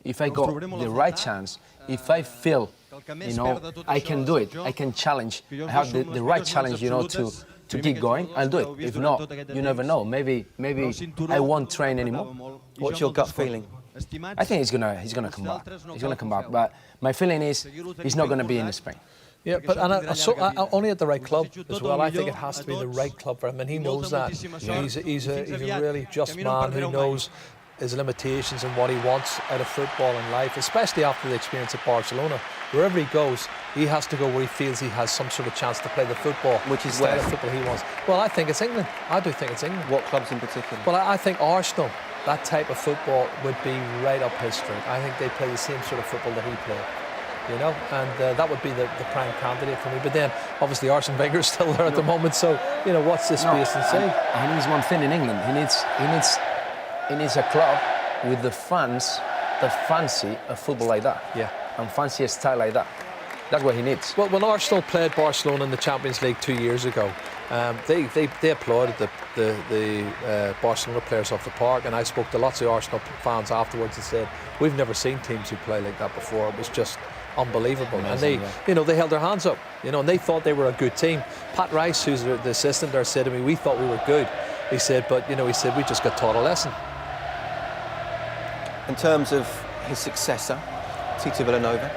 If I got the right chance, if I feel, you know, I can do it, I can challenge, I have the right challenge, you know, to keep going, I'll do it. If not, you never know. Maybe I won't train anymore. What's your gut feeling? I think he's gonna come back. He's gonna come back. But my feeling is he's not gonna be in Spain. Yeah, but only at the right club as well. I think it has to be the right club for him, and he knows that. He's a really just man who knows his limitations and what he wants out of football and life, especially after the experience at Barcelona. Wherever he goes, he has to go where he feels he has some sort of chance to play the football, which is the football he wants. Well, I think it's England. I do think it's England. What clubs in particular? Well, I think Arsenal, that type of football would be right up his street. I think they play the same sort of football that he played. You know, and that would be the prime candidate for me. But then, obviously, Arsene Wenger is still there at the moment. So, you know, what's this space to say? He needs one thing in England. He needs a club with the fans that fancy a football like that. Yeah. And fancy a style like that. That's what he needs. Well, when Arsenal played Barcelona in the Champions League 2 years ago, they applauded the Barcelona players off the park, and I spoke to lots of Arsenal fans afterwards and said, we've never seen teams who play like that before. It was just unbelievable. Amazing, and you know, they held their hands up, you know, and they thought they were a good team. Pat Rice, who's the assistant there, said to me, we thought we were good. He said, but you know, we just got taught a lesson. In terms of his successor, Tito Villanova,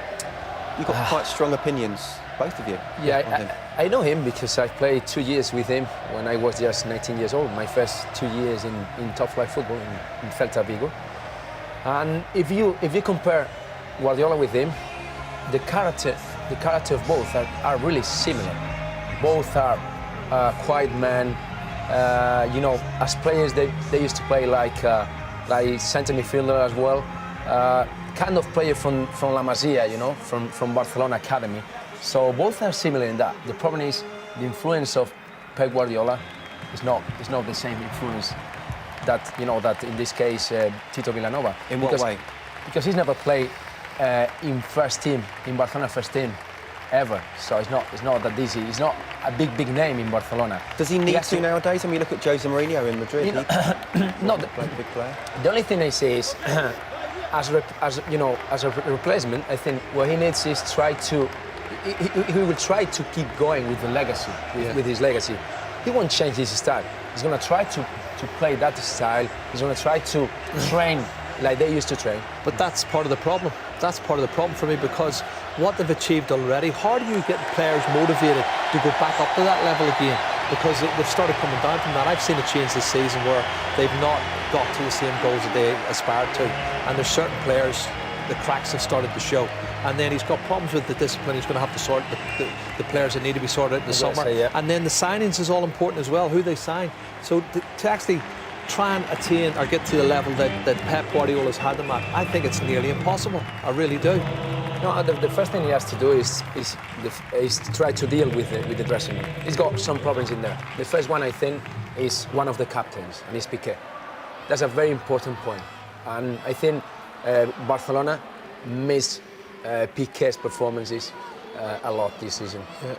you've got quite strong opinions, both of you. Yeah, I know him because I played 2 years with him when I was just 19 years old. My first 2 years in top flight football in Celta Vigo. And if you compare Guardiola with him, the character of both are really similar. Both are quiet men. You know, as players, they used to play like centre midfielder as well. Kind of player from La Masia, you know, from Barcelona Academy. So both are similar in that. The problem is the influence of Pep Guardiola is not the same influence that in this case Tito Villanova. In what way? Because he's never played in Barcelona first team ever. So it's not that easy. He's not a big name in Barcelona. Does he need to nowadays? I mean, look at Jose Mourinho in Madrid. Not the big player. The only thing I say is, as a replacement, I think what he needs is try to. He will try to keep going with the legacy, with his legacy. He won't change his style. He's going to try to play that style. He's going to try to train like they used to train. But that's part of the problem. That's part of the problem for me, because what they've achieved already, how do you get players motivated to go back up to that level again? Because they've started coming down from that. I've seen a change this season where they've not got to the same goals that they aspired to. And there's certain players, the cracks have started to show. And then he's got problems with the discipline. He's going to have to sort the players that need to be sorted out in the summer. And then the signings is all important as well, who they sign. So to actually try and attain or get to the level that Pep Guardiola has had them at, I think it's nearly impossible. I really do. No, the first thing he has to do is to try to deal with the dressing room. He's got some problems in there. The first one, I think, is one of the captains, and it's Piqué. That's a very important point. And I think Barcelona missed Piqué's performances a lot this season. Yeah.